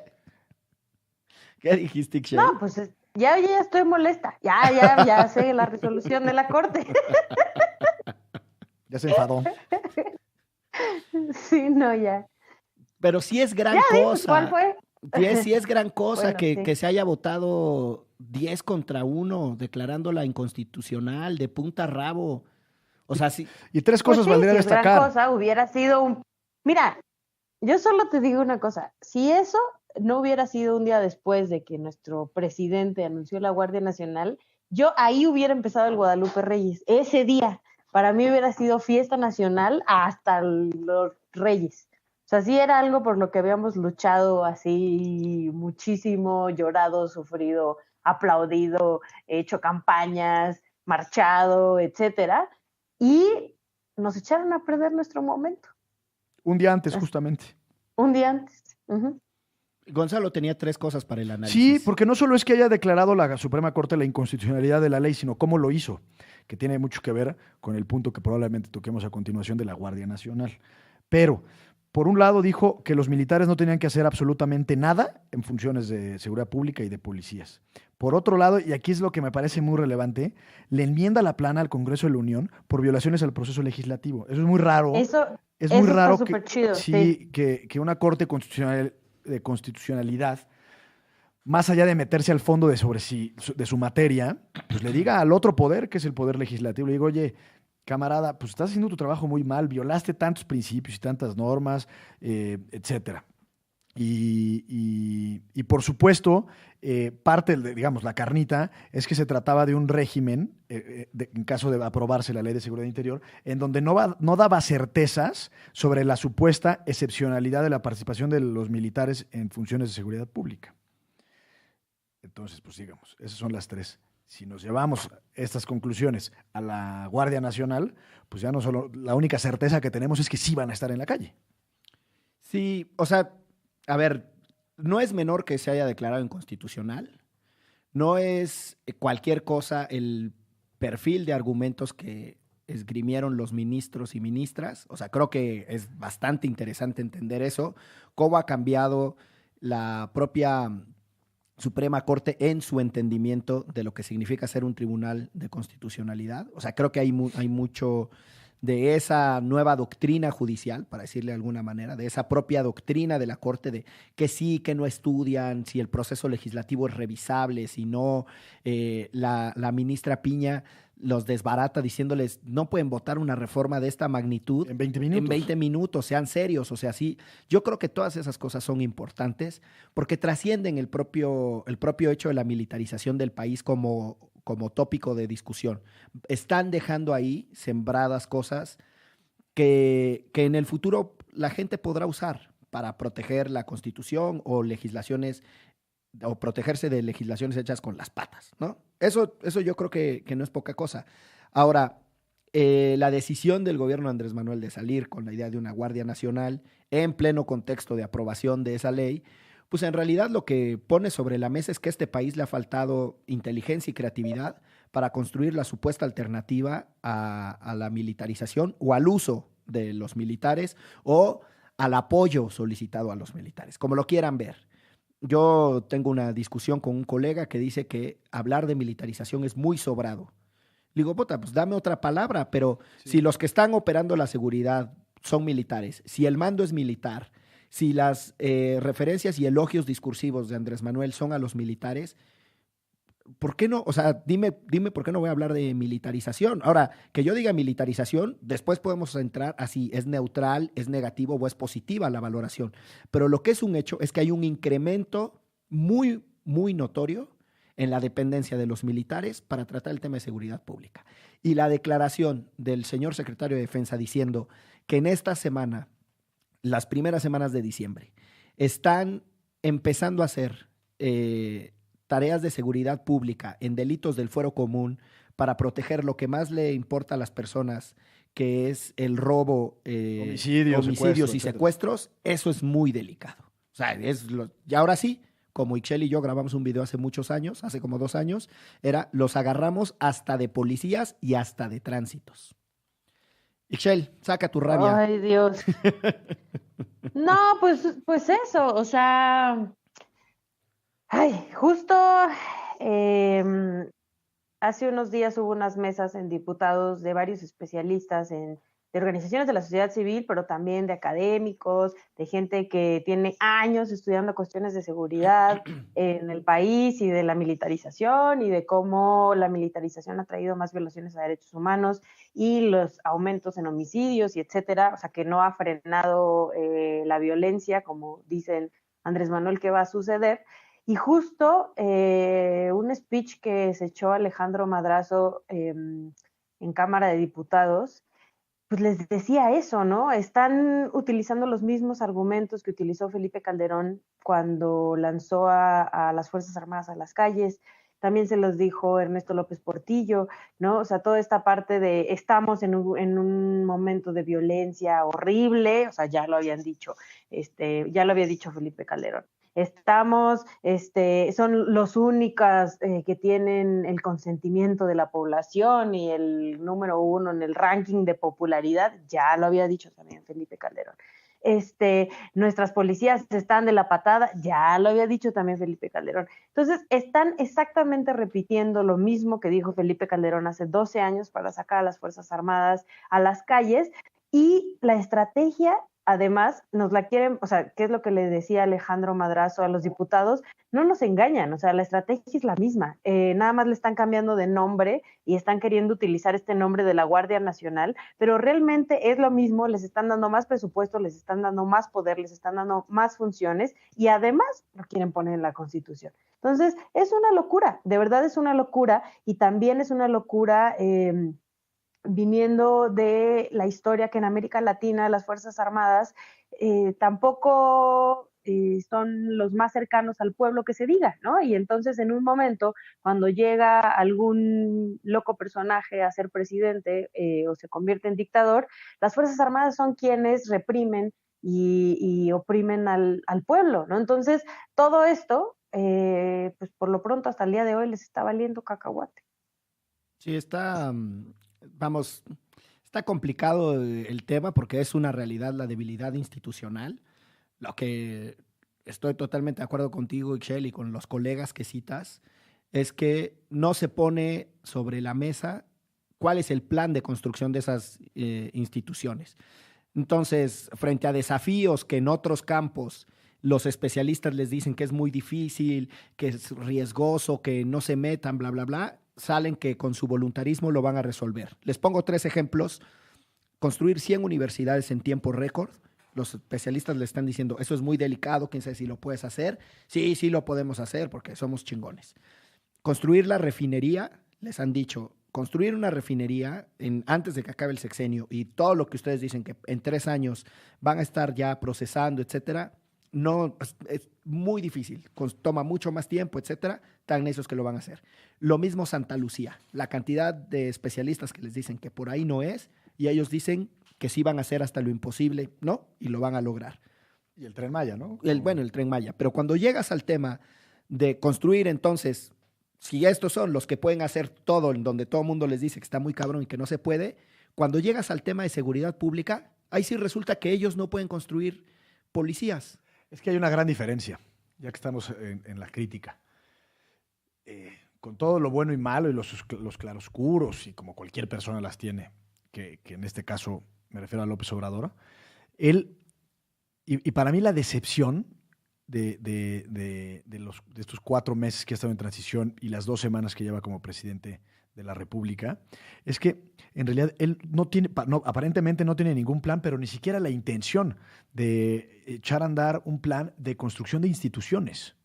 ¿Qué dijiste, Ixchel? no, pues ya estoy molesta. Ya sé la resolución de la Corte. Ya se enfadó. Sí, no, ya. Pero sí es gran Ya dime cosa. cuál fue. Sí es gran cosa Bueno, que, sí. que se haya votado 10 contra 1, declarándola inconstitucional, de punta a rabo. O sea, sí. Y tres Pues cosas sí, valdría si es gran destacar. cosa, hubiera sido un... Mira, yo solo te digo una cosa. Si eso no hubiera sido un día después de que nuestro presidente anunció la Guardia Nacional, yo ahí hubiera empezado el Guadalupe Reyes. Ese día, para mí hubiera sido fiesta nacional hasta los Reyes. O sea, sí era algo por lo que habíamos luchado así muchísimo, llorado, sufrido, aplaudido, hecho campañas, marchado, etcétera. Y nos echaron a perder nuestro momento. Un día antes, justamente. Un día antes. Uh-huh. Gonzalo tenía 3 cosas para el análisis. Sí, porque no solo es que haya declarado la Suprema Corte la inconstitucionalidad de la ley, sino cómo lo hizo, que tiene mucho que ver con el punto que probablemente toquemos a continuación de la Guardia Nacional. Pero, por un lado, dijo que los militares no tenían que hacer absolutamente nada en funciones de seguridad pública y de policías. Por otro lado, y aquí es lo que me parece muy relevante, le enmienda la plana al Congreso de la Unión por violaciones al proceso legislativo. Eso es muy raro. Eso muy raro está que, súper chido. sí, que una Corte constitucional de constitucionalidad, más allá de meterse al fondo de su materia, pues le diga al otro poder, que es el poder legislativo, le digo, oye, camarada, pues estás haciendo tu trabajo muy mal, violaste tantos principios y tantas normas, etcétera. Y por supuesto, parte de, digamos, la carnita es que se trataba de un régimen, en caso de aprobarse la Ley de Seguridad Interior, en donde no daba certezas sobre la supuesta excepcionalidad de la participación de los militares en funciones de seguridad pública. Entonces, pues digamos, esas son las 3. Si nos llevamos estas conclusiones a la Guardia Nacional, pues ya no solo, la única certeza que tenemos es que sí van a estar en la calle. Sí, o sea, a ver, no es menor que se haya declarado inconstitucional, no es cualquier cosa el perfil de argumentos que esgrimieron los ministros y ministras. O sea, creo que es bastante interesante entender eso, cómo ha cambiado la propia Suprema Corte en su entendimiento de lo que significa ser un tribunal de constitucionalidad. O sea, creo que hay mucho de esa nueva doctrina judicial, para decirle de alguna manera, de esa propia doctrina de la Corte de que sí, que no estudian, si el proceso legislativo es revisable, si no, la ministra Piña los desbarata diciéndoles no pueden votar una reforma de esta magnitud En 20 minutos. En 20 minutos, sean serios. O sea, sí, yo creo que todas esas cosas son importantes porque trascienden el propio hecho de la militarización del país como tópico de discusión. Están dejando ahí sembradas cosas que en el futuro la gente podrá usar para proteger la Constitución o legislaciones o protegerse de legislaciones hechas con las patas, ¿no? Eso yo creo que no es poca cosa. Ahora, la decisión del gobierno de Andrés Manuel de salir con la idea de una Guardia Nacional en pleno contexto de aprobación de esa ley, pues en realidad lo que pone sobre la mesa es que a este país le ha faltado inteligencia y creatividad para construir la supuesta alternativa a la militarización o al uso de los militares o al apoyo solicitado a los militares, como lo quieran ver. Yo tengo una discusión con un colega que dice que hablar de militarización es muy sobrado. Le digo, puta, pues dame otra palabra, pero si los que están operando la seguridad son militares, si el mando es militar, si las referencias y elogios discursivos de Andrés Manuel son a los militares, ¿por qué no? O sea, dime por qué no voy a hablar de militarización. Ahora, que yo diga militarización, después podemos entrar así, es neutral, es negativo o es positiva la valoración. Pero lo que es un hecho es que hay un incremento muy, muy notorio en la dependencia de los militares para tratar el tema de seguridad pública. Y la declaración del señor secretario de Defensa diciendo que en esta semana, las primeras semanas de diciembre, están empezando a hacer tareas de seguridad pública en delitos del fuero común para proteger lo que más le importa a las personas, que es el robo, homicidios y secuestros, eso es muy delicado. O sea, y ahora sí, como Ixchel y yo grabamos un video hace muchos años, hace como 2 años, los agarramos hasta de policías y hasta de tránsitos. Ixchel, saca tu rabia. Ay, Dios. No, pues eso, o sea, ay, justo hace unos días hubo unas mesas en diputados de varios especialistas de organizaciones de la sociedad civil, pero también de académicos, de gente que tiene años estudiando cuestiones de seguridad en el país y de la militarización y de cómo la militarización ha traído más violaciones a derechos humanos y los aumentos en homicidios y etcétera, o sea, que no ha frenado la violencia, como dicen Andrés Manuel que va a suceder. Y justo un speech que se echó Alejandro Madrazo en Cámara de Diputados, pues les decía eso, ¿no? Están utilizando los mismos argumentos que utilizó Felipe Calderón cuando lanzó a las Fuerzas Armadas a las calles. También se los dijo Ernesto López Portillo, ¿no? O sea, toda esta parte de estamos en un momento de violencia horrible, o sea, ya lo habían dicho, ya lo había dicho Felipe Calderón. Estamos, son los únicos que tienen el consentimiento de la población y el número 1 en el ranking de popularidad, ya lo había dicho también Felipe Calderón. Nuestras policías están de la patada, ya lo había dicho también Felipe Calderón. Entonces, están exactamente repitiendo lo mismo que dijo Felipe Calderón hace 12 años para sacar a las Fuerzas Armadas a las calles, y la estrategia, además, nos la quieren, o sea, ¿qué es lo que le decía Alejandro Madrazo a los diputados? No nos engañan, o sea, la estrategia es la misma, nada más le están cambiando de nombre y están queriendo utilizar este nombre de la Guardia Nacional, pero realmente es lo mismo, les están dando más presupuesto, les están dando más poder, les están dando más funciones y además lo quieren poner en la Constitución. Entonces, es una locura, de verdad es una locura, y también es una locura viniendo de la historia que en América Latina las Fuerzas Armadas tampoco son los más cercanos al pueblo que se diga, ¿no? Y entonces en un momento, cuando llega algún loco personaje a ser presidente o se convierte en dictador, las Fuerzas Armadas son quienes reprimen y oprimen al pueblo, ¿no? Entonces, todo esto, pues por lo pronto hasta el día de hoy les está valiendo cacahuate. Sí, está complicado el tema porque es una realidad la debilidad institucional. Lo que estoy totalmente de acuerdo contigo, Ixchel, y con los colegas que citas, es que no se pone sobre la mesa cuál es el plan de construcción de esas instituciones. Entonces, frente a desafíos que en otros campos los especialistas les dicen que es muy difícil, que es riesgoso, que no se metan, bla, bla, bla, salen que con su voluntarismo lo van a resolver. Les pongo 3 ejemplos. Construir 100 universidades en tiempo récord. Los especialistas le están diciendo, eso es muy delicado, quién sabe si lo puedes hacer. Sí, sí lo podemos hacer porque somos chingones. Construir la refinería, les han dicho, construir una refinería antes de que acabe el sexenio y todo lo que ustedes dicen que en 3 años van a estar ya procesando, etcétera, no, es muy difícil, toma mucho más tiempo, etcétera, tan necios que lo van a hacer. Lo mismo Santa Lucía, la cantidad de especialistas que les dicen que por ahí no es, y ellos dicen que sí van a hacer hasta lo imposible, ¿no? Y lo van a lograr. Y el Tren Maya, ¿no? El Tren Maya. Pero cuando llegas al tema de construir, entonces, si estos son los que pueden hacer todo, en donde todo el mundo les dice que está muy cabrón y que no se puede, cuando llegas al tema de seguridad pública, ahí sí resulta que ellos no pueden construir policías. Es que hay una gran diferencia, ya que estamos en la crítica. Con todo lo bueno y malo y los claroscuros, y como cualquier persona las tiene, que en este caso me refiero a López Obrador, él, y para mí la decepción de estos 4 meses que ha estado en transición y las 2 semanas que lleva como presidente de la República, es que en realidad él aparentemente no tiene ningún plan, pero ni siquiera la intención de echar a andar un plan de construcción de instituciones.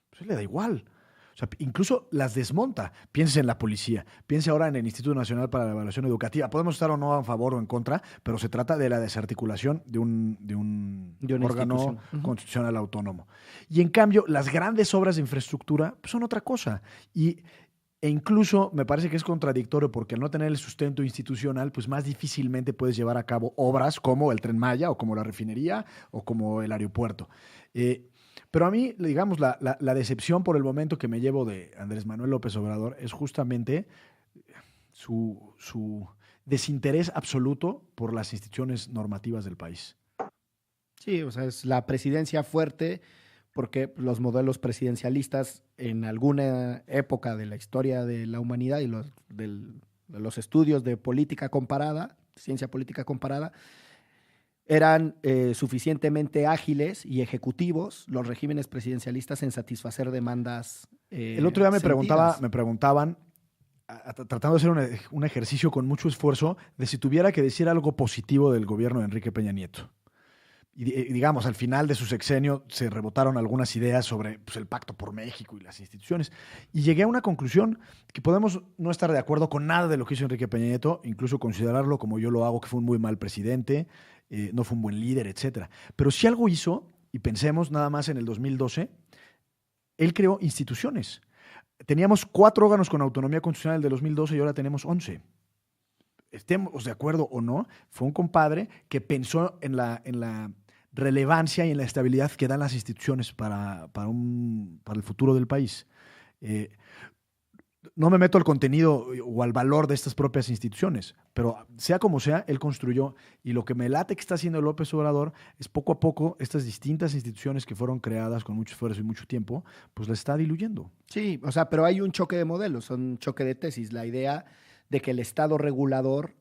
Pues le da igual. O sea, incluso las desmonta. Piense en la policía, piense ahora en el Instituto Nacional para la Evaluación Educativa. Podemos estar o no a favor o en contra, pero se trata de la desarticulación de un órgano constitucional autónomo. Y en cambio, las grandes obras de infraestructura pues, son otra cosa. E incluso me parece que es contradictorio porque al no tener el sustento institucional, pues más difícilmente puedes llevar a cabo obras como el Tren Maya o como la refinería o como el aeropuerto. Pero a mí, digamos, la decepción por el momento que me llevo de Andrés Manuel López Obrador es justamente su desinterés absoluto por las instituciones normativas del país. Sí, o sea, es la presidencia fuerte porque los modelos presidencialistas en alguna época de la historia de la humanidad y de los estudios de política comparada, ciencia política comparada, eran suficientemente ágiles y ejecutivos los regímenes presidencialistas en satisfacer demandas El otro día me preguntaban, tratando de hacer un ejercicio con mucho esfuerzo, de si tuviera que decir algo positivo del gobierno de Enrique Peña Nieto. Y digamos, al final de su sexenio se rebotaron algunas ideas sobre pues, el Pacto por México y las instituciones. Y llegué a una conclusión que podemos no estar de acuerdo con nada de lo que hizo Enrique Peña Nieto, incluso considerarlo como yo lo hago, que fue un muy mal presidente, no fue un buen líder, etc. Pero si algo hizo, y pensemos nada más en el 2012, él creó instituciones. Teníamos 4 órganos con autonomía constitucional del 2012 y ahora tenemos 11. Estemos de acuerdo o no, fue un compadre que pensó en la relevancia y en la estabilidad que dan las instituciones para el futuro del país. No me meto al contenido o al valor de estas propias instituciones, pero sea como sea, él construyó, y lo que me late que está haciendo López Obrador es poco a poco estas distintas instituciones que fueron creadas con mucho esfuerzo y mucho tiempo, pues las está diluyendo. Sí, o sea, pero hay un choque de modelos, un choque de tesis. La idea de que el Estado regulador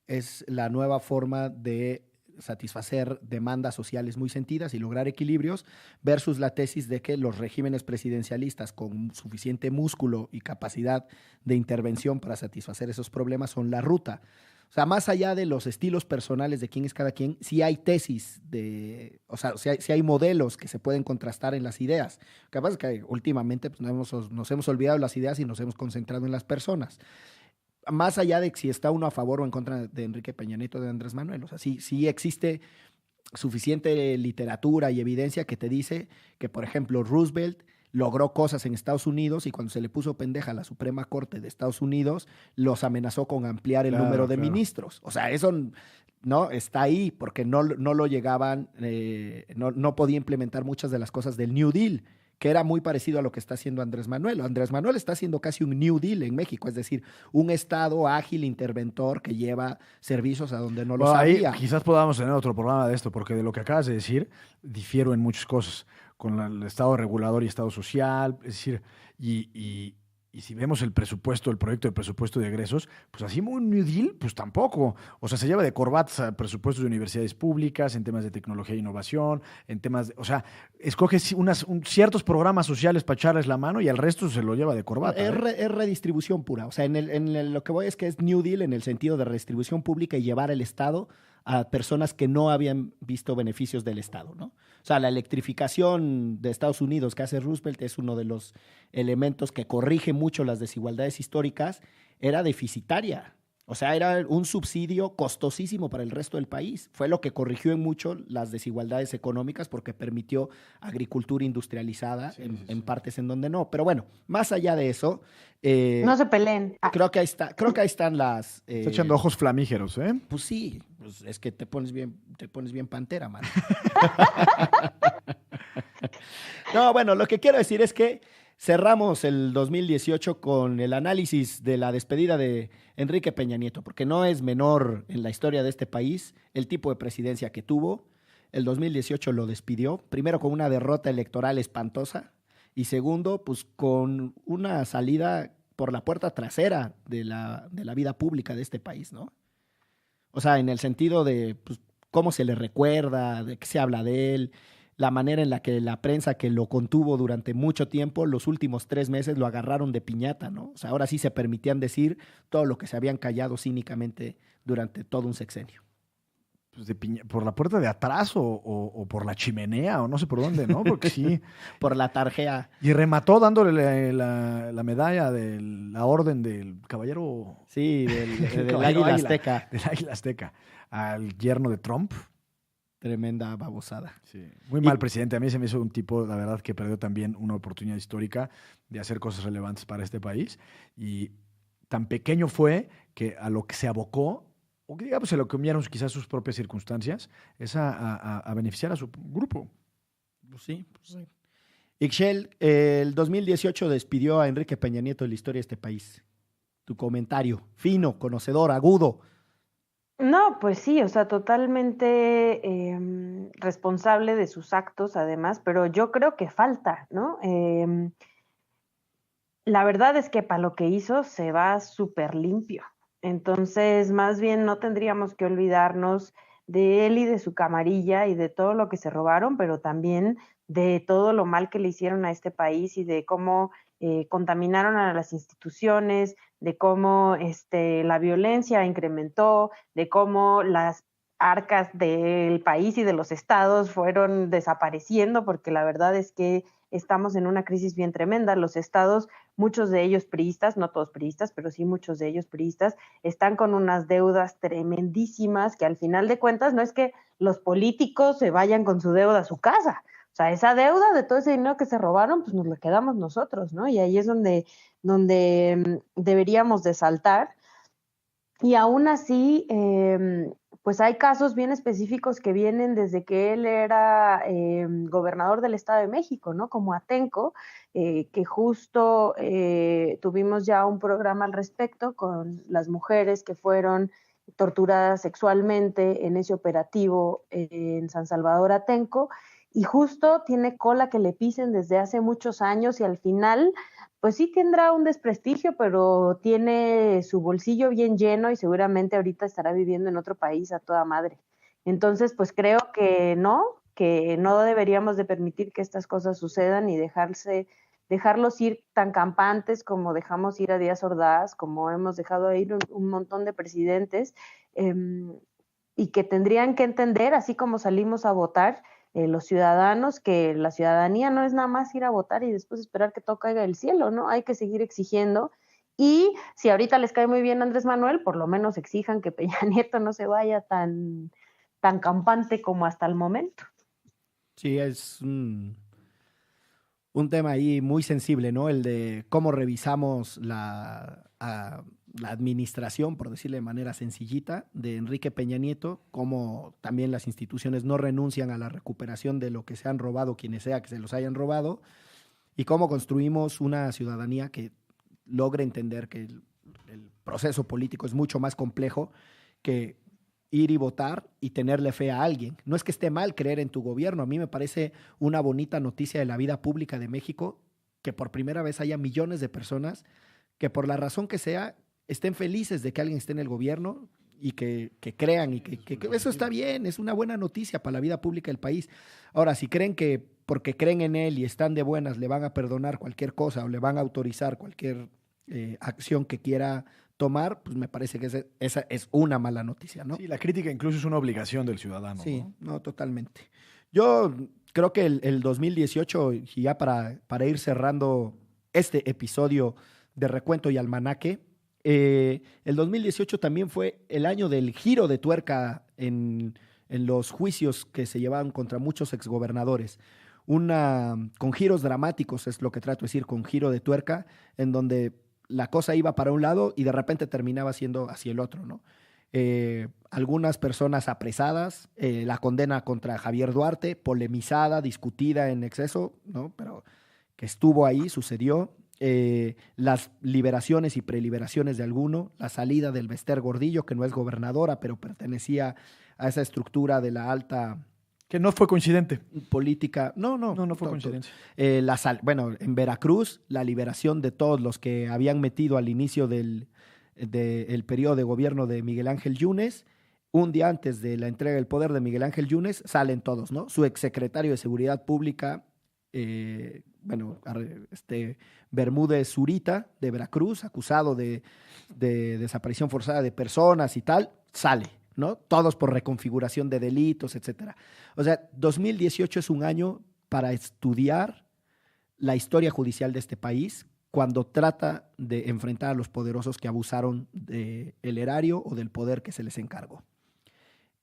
es la nueva forma de satisfacer demandas sociales muy sentidas y lograr equilibrios versus la tesis de que los regímenes presidencialistas con suficiente músculo y capacidad de intervención para satisfacer esos problemas son la ruta. O sea, más allá de los estilos personales de quién es cada quien, sí hay tesis, sí hay modelos que se pueden contrastar en las ideas. Lo que pasa es que últimamente pues, nos hemos olvidado de las ideas y nos hemos concentrado en las personas. Más allá de si está uno a favor o en contra de Enrique Peña Nieto, de Andrés Manuel. O sea, sí existe suficiente literatura y evidencia que te dice que, por ejemplo, Roosevelt logró cosas en Estados Unidos y cuando se le puso pendeja a la Suprema Corte de Estados Unidos, los amenazó con ampliar el número de ministros. O sea, eso no está ahí porque no lo llegaban, no podía implementar muchas de las cosas del New Deal, que era muy parecido a lo que está haciendo Andrés Manuel. Andrés Manuel está haciendo casi un New Deal en México, es decir, un Estado ágil, interventor, que lleva servicios a donde no los había. Ahí quizás podamos tener otro programa de esto, porque de lo que acabas de decir, difiero en muchas cosas, con el Estado regulador y Estado social, es decir, y si vemos el presupuesto, el proyecto de presupuesto de egresos, pues así un New Deal, pues tampoco. O sea, se lleva de corbatas a presupuestos de universidades públicas, en temas de tecnología e innovación, en temas de, o sea, escoge ciertos programas sociales para echarles la mano y al resto se lo lleva de corbata. Es redistribución pura. O sea, lo que voy es que es New Deal en el sentido de redistribución pública y llevar el Estado a personas que no habían visto beneficios del Estado, ¿no? O sea, la electrificación de Estados Unidos que hace Roosevelt es uno de los elementos que corrige mucho las desigualdades históricas, era deficitaria. O sea, era un subsidio costosísimo para el resto del país. Fue lo que corrigió en mucho las desigualdades económicas porque permitió agricultura industrializada en partes en donde no. Pero bueno, más allá de eso, No se peleen. creo que ahí están las... Está echando ojos flamígeros, ¿eh? Pues sí, pues es que te pones bien pantera, man. No, bueno, lo que quiero decir es que cerramos el 2018 con el análisis de la despedida de Enrique Peña Nieto, porque no es menor en la historia de este país el tipo de presidencia que tuvo. El 2018 lo despidió, primero con una derrota electoral espantosa y segundo, pues con una salida por la puerta trasera de la vida pública de este país, ¿no? O sea, en el sentido de pues, cómo se le recuerda, de qué se habla de él, la manera en la que la prensa que lo contuvo durante mucho tiempo, los últimos 3 meses lo agarraron de piñata, ¿no? O sea, ahora sí se permitían decir todo lo que se habían callado cínicamente durante todo un sexenio. Pues por la puerta de atrás o por la chimenea o no sé por dónde, ¿no? Porque sí. Por la tarjea. Y remató dándole la medalla de la orden del caballero. Sí, del caballero Águila Azteca. Del Águila Azteca. Al yerno de Trump. Tremenda babosada. Sí. Muy mal presidente. A mí se me hizo un tipo, la verdad, que perdió también una oportunidad histórica de hacer cosas relevantes para este país. Y tan pequeño fue que a lo que se abocó, o que digamos se lo comieron quizás sus propias circunstancias, es a beneficiar a su grupo. Pues sí. Ixchel, el 2018 despidió a Enrique Peña Nieto de la historia de este país. Tu comentario, fino, conocedor, agudo. No, pues sí, o sea, totalmente responsable de sus actos, además, pero yo creo que falta, ¿no? La verdad es que para lo que hizo se va súper limpio. Entonces, más bien no tendríamos que olvidarnos de él y de su camarilla y de todo lo que se robaron, pero también de todo lo mal que le hicieron a este país y de cómo contaminaron a las instituciones, de cómo la violencia incrementó, de cómo las arcas del país y de los estados fueron desapareciendo, porque la verdad es que estamos en una crisis bien tremenda. Los estados, muchos de ellos priistas, no todos priistas, pero sí muchos de ellos priistas, están con unas deudas tremendísimas que al final de cuentas no es que los políticos se vayan con su deuda a su casa. O sea, esa deuda de todo ese dinero que se robaron, pues nos la quedamos nosotros, ¿no? Y ahí es donde deberíamos de saltar. Y aún así, pues hay casos bien específicos que vienen desde que él era gobernador del Estado de México, ¿no? Como Atenco, que justo tuvimos ya un programa al respecto con las mujeres que fueron torturadas sexualmente en ese operativo en San Salvador Atenco, y justo tiene cola que le pisen desde hace muchos años y al final pues sí tendrá un desprestigio, pero tiene su bolsillo bien lleno y seguramente ahorita estará viviendo en otro país a toda madre. Entonces, pues creo que no deberíamos de permitir que estas cosas sucedan y dejarlos ir tan campantes como dejamos ir a Díaz Ordaz, como hemos dejado ir un montón de presidentes, y que tendrían que entender, así como salimos a votar, los ciudadanos, que la ciudadanía no es nada más ir a votar y después esperar que todo caiga del cielo, ¿no? Hay que seguir exigiendo. Y si ahorita les cae muy bien Andrés Manuel, por lo menos exijan que Peña Nieto no se vaya tan campante como hasta el momento. Sí, es un tema ahí muy sensible, ¿no? El de cómo revisamos la administración, por decirle de manera sencillita, de Enrique Peña Nieto, cómo también las instituciones no renuncian a la recuperación de lo que se han robado, quienes sea que se los hayan robado, y cómo construimos una ciudadanía que logre entender que el proceso político es mucho más complejo que ir y votar y tenerle fe a alguien. No es que esté mal creer en tu gobierno. A mí me parece una bonita noticia de la vida pública de México que por primera vez haya millones de personas que por la razón que sea estén felices de que alguien esté en el gobierno y que crean y que eso está bien, es una buena noticia para la vida pública del país. Ahora, si creen que porque creen en él y están de buenas le van a perdonar cualquier cosa o le van a autorizar cualquier acción que quiera tomar, pues me parece que esa es una mala noticia, ¿no? Sí, la crítica incluso es una obligación del ciudadano. Sí, ¿no? no, totalmente. Yo creo que el 2018, y ya para ir cerrando este episodio de Recuento y Almanaque, El 2018 también fue el año del giro de tuerca en los juicios que se llevaban contra muchos exgobernadores. Con giros dramáticos, es lo que trato de decir, con giro de tuerca, en donde la cosa iba para un lado y de repente terminaba siendo hacia el otro, ¿no? Algunas personas apresadas, la condena contra Javier Duarte, polemizada, discutida en exceso, ¿no? Pero que estuvo ahí, sucedió. Las liberaciones y preliberaciones de alguno, la salida del Bester Gordillo, que no es gobernadora, pero pertenecía a esa estructura de la alta... Que no fue coincidente. Política. No fue coincidencia. En Veracruz, la liberación de todos los que habían metido al inicio del periodo de gobierno de Miguel Ángel Yunes. Un día antes de la entrega del poder de Miguel Ángel Yunes, salen todos, ¿no? Su exsecretario de Seguridad Pública, Bermúdez Zurita, de Veracruz, acusado de desaparición forzada de personas y tal, sale, ¿no? Todos por reconfiguración de delitos, etcétera. O sea, 2018 es un año para estudiar la historia judicial de este país cuando trata de enfrentar a los poderosos que abusaron del erario o del poder que se les encargó.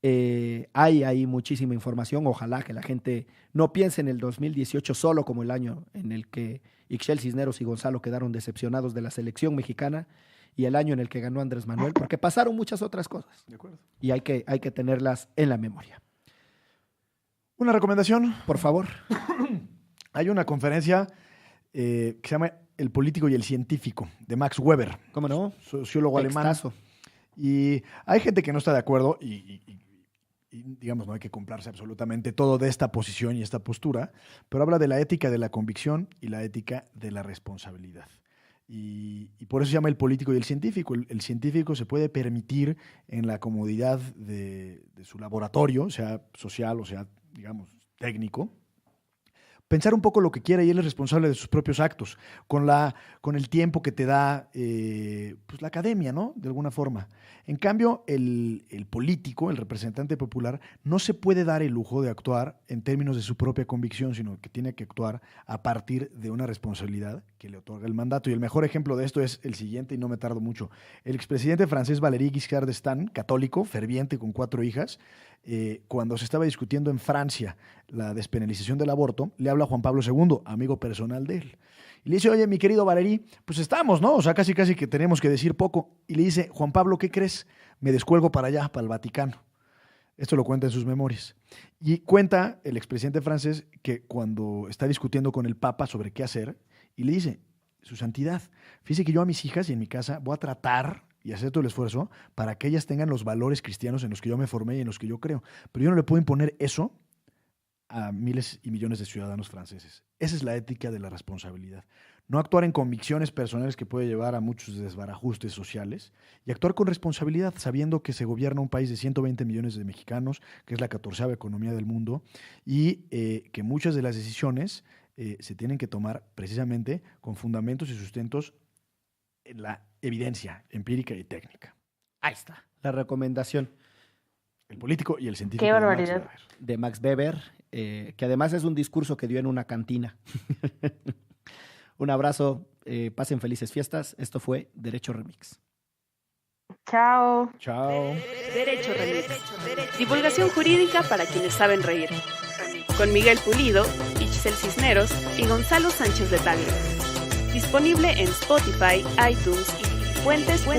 Hay ahí muchísima información. Ojalá que la gente no piense en el 2018 solo como el año en el que Ixchel Cisneros y Gonzalo quedaron decepcionados de la selección mexicana y el año en el que ganó Andrés Manuel, porque pasaron muchas otras cosas. De acuerdo. Y hay que tenerlas en la memoria. Una recomendación. Por favor. Hay una conferencia que se llama El político y el científico, de Max Weber. ¿Cómo no? Sociólogo alemán. Textazo. Y hay gente que no está de acuerdo y digamos, no hay que comprarse absolutamente todo de esta posición y esta postura, pero habla de la ética de la convicción y la ética de la responsabilidad. Y por eso se llama el político y el científico. El científico se puede permitir en la comodidad de su laboratorio, sea social o sea, digamos, técnico, pensar un poco lo que quiera y él es responsable de sus propios actos, con el tiempo que te da pues la academia, ¿no? De alguna forma. En cambio, el político, el representante popular, no se puede dar el lujo de actuar en términos de su propia convicción, sino que tiene que actuar a partir de una responsabilidad que le otorga el mandato. Y el mejor ejemplo de esto es el siguiente, y no me tardo mucho. El expresidente francés Valéry Giscard d'Estaing, católico, ferviente, con 4 hijas, cuando se estaba discutiendo en Francia la despenalización del aborto, le habla a Juan Pablo II, amigo personal de él. Y le dice, oye, mi querido Valéry, pues estamos, ¿no? O sea, casi que tenemos que decir poco. Y le dice, Juan Pablo, ¿qué crees? Me descuelgo para allá, para el Vaticano. Esto lo cuenta en sus memorias. Y cuenta el expresidente francés que cuando está discutiendo con el Papa sobre qué hacer, y le dice, su santidad, fíjese que yo a mis hijas y en mi casa voy a tratar y hacer todo el esfuerzo para que ellas tengan los valores cristianos en los que yo me formé y en los que yo creo. Pero yo no le puedo imponer eso a miles y millones de ciudadanos franceses. Esa es la ética de la responsabilidad. No actuar en convicciones personales que puede llevar a muchos desbarajustes sociales y actuar con responsabilidad, sabiendo que se gobierna un país de 120 millones de mexicanos, que es la 14ª economía del mundo, y que muchas de las decisiones se tienen que tomar precisamente con fundamentos y sustentos en la evidencia empírica y técnica. Ahí está, la recomendación. El político y el científico. Qué barbaridad. De Max Weber, que además es un discurso que dio en una cantina. Un abrazo, pasen felices fiestas. Esto fue Derecho Remix. Chao. Chao. Derecho Remix. Divulgación jurídica para quienes saben reír. Con Miguel Pulido, Ixchel Cisneros y Gonzalo Sánchez de Tagle. Disponible en Spotify, iTunes y Fuentes.mx.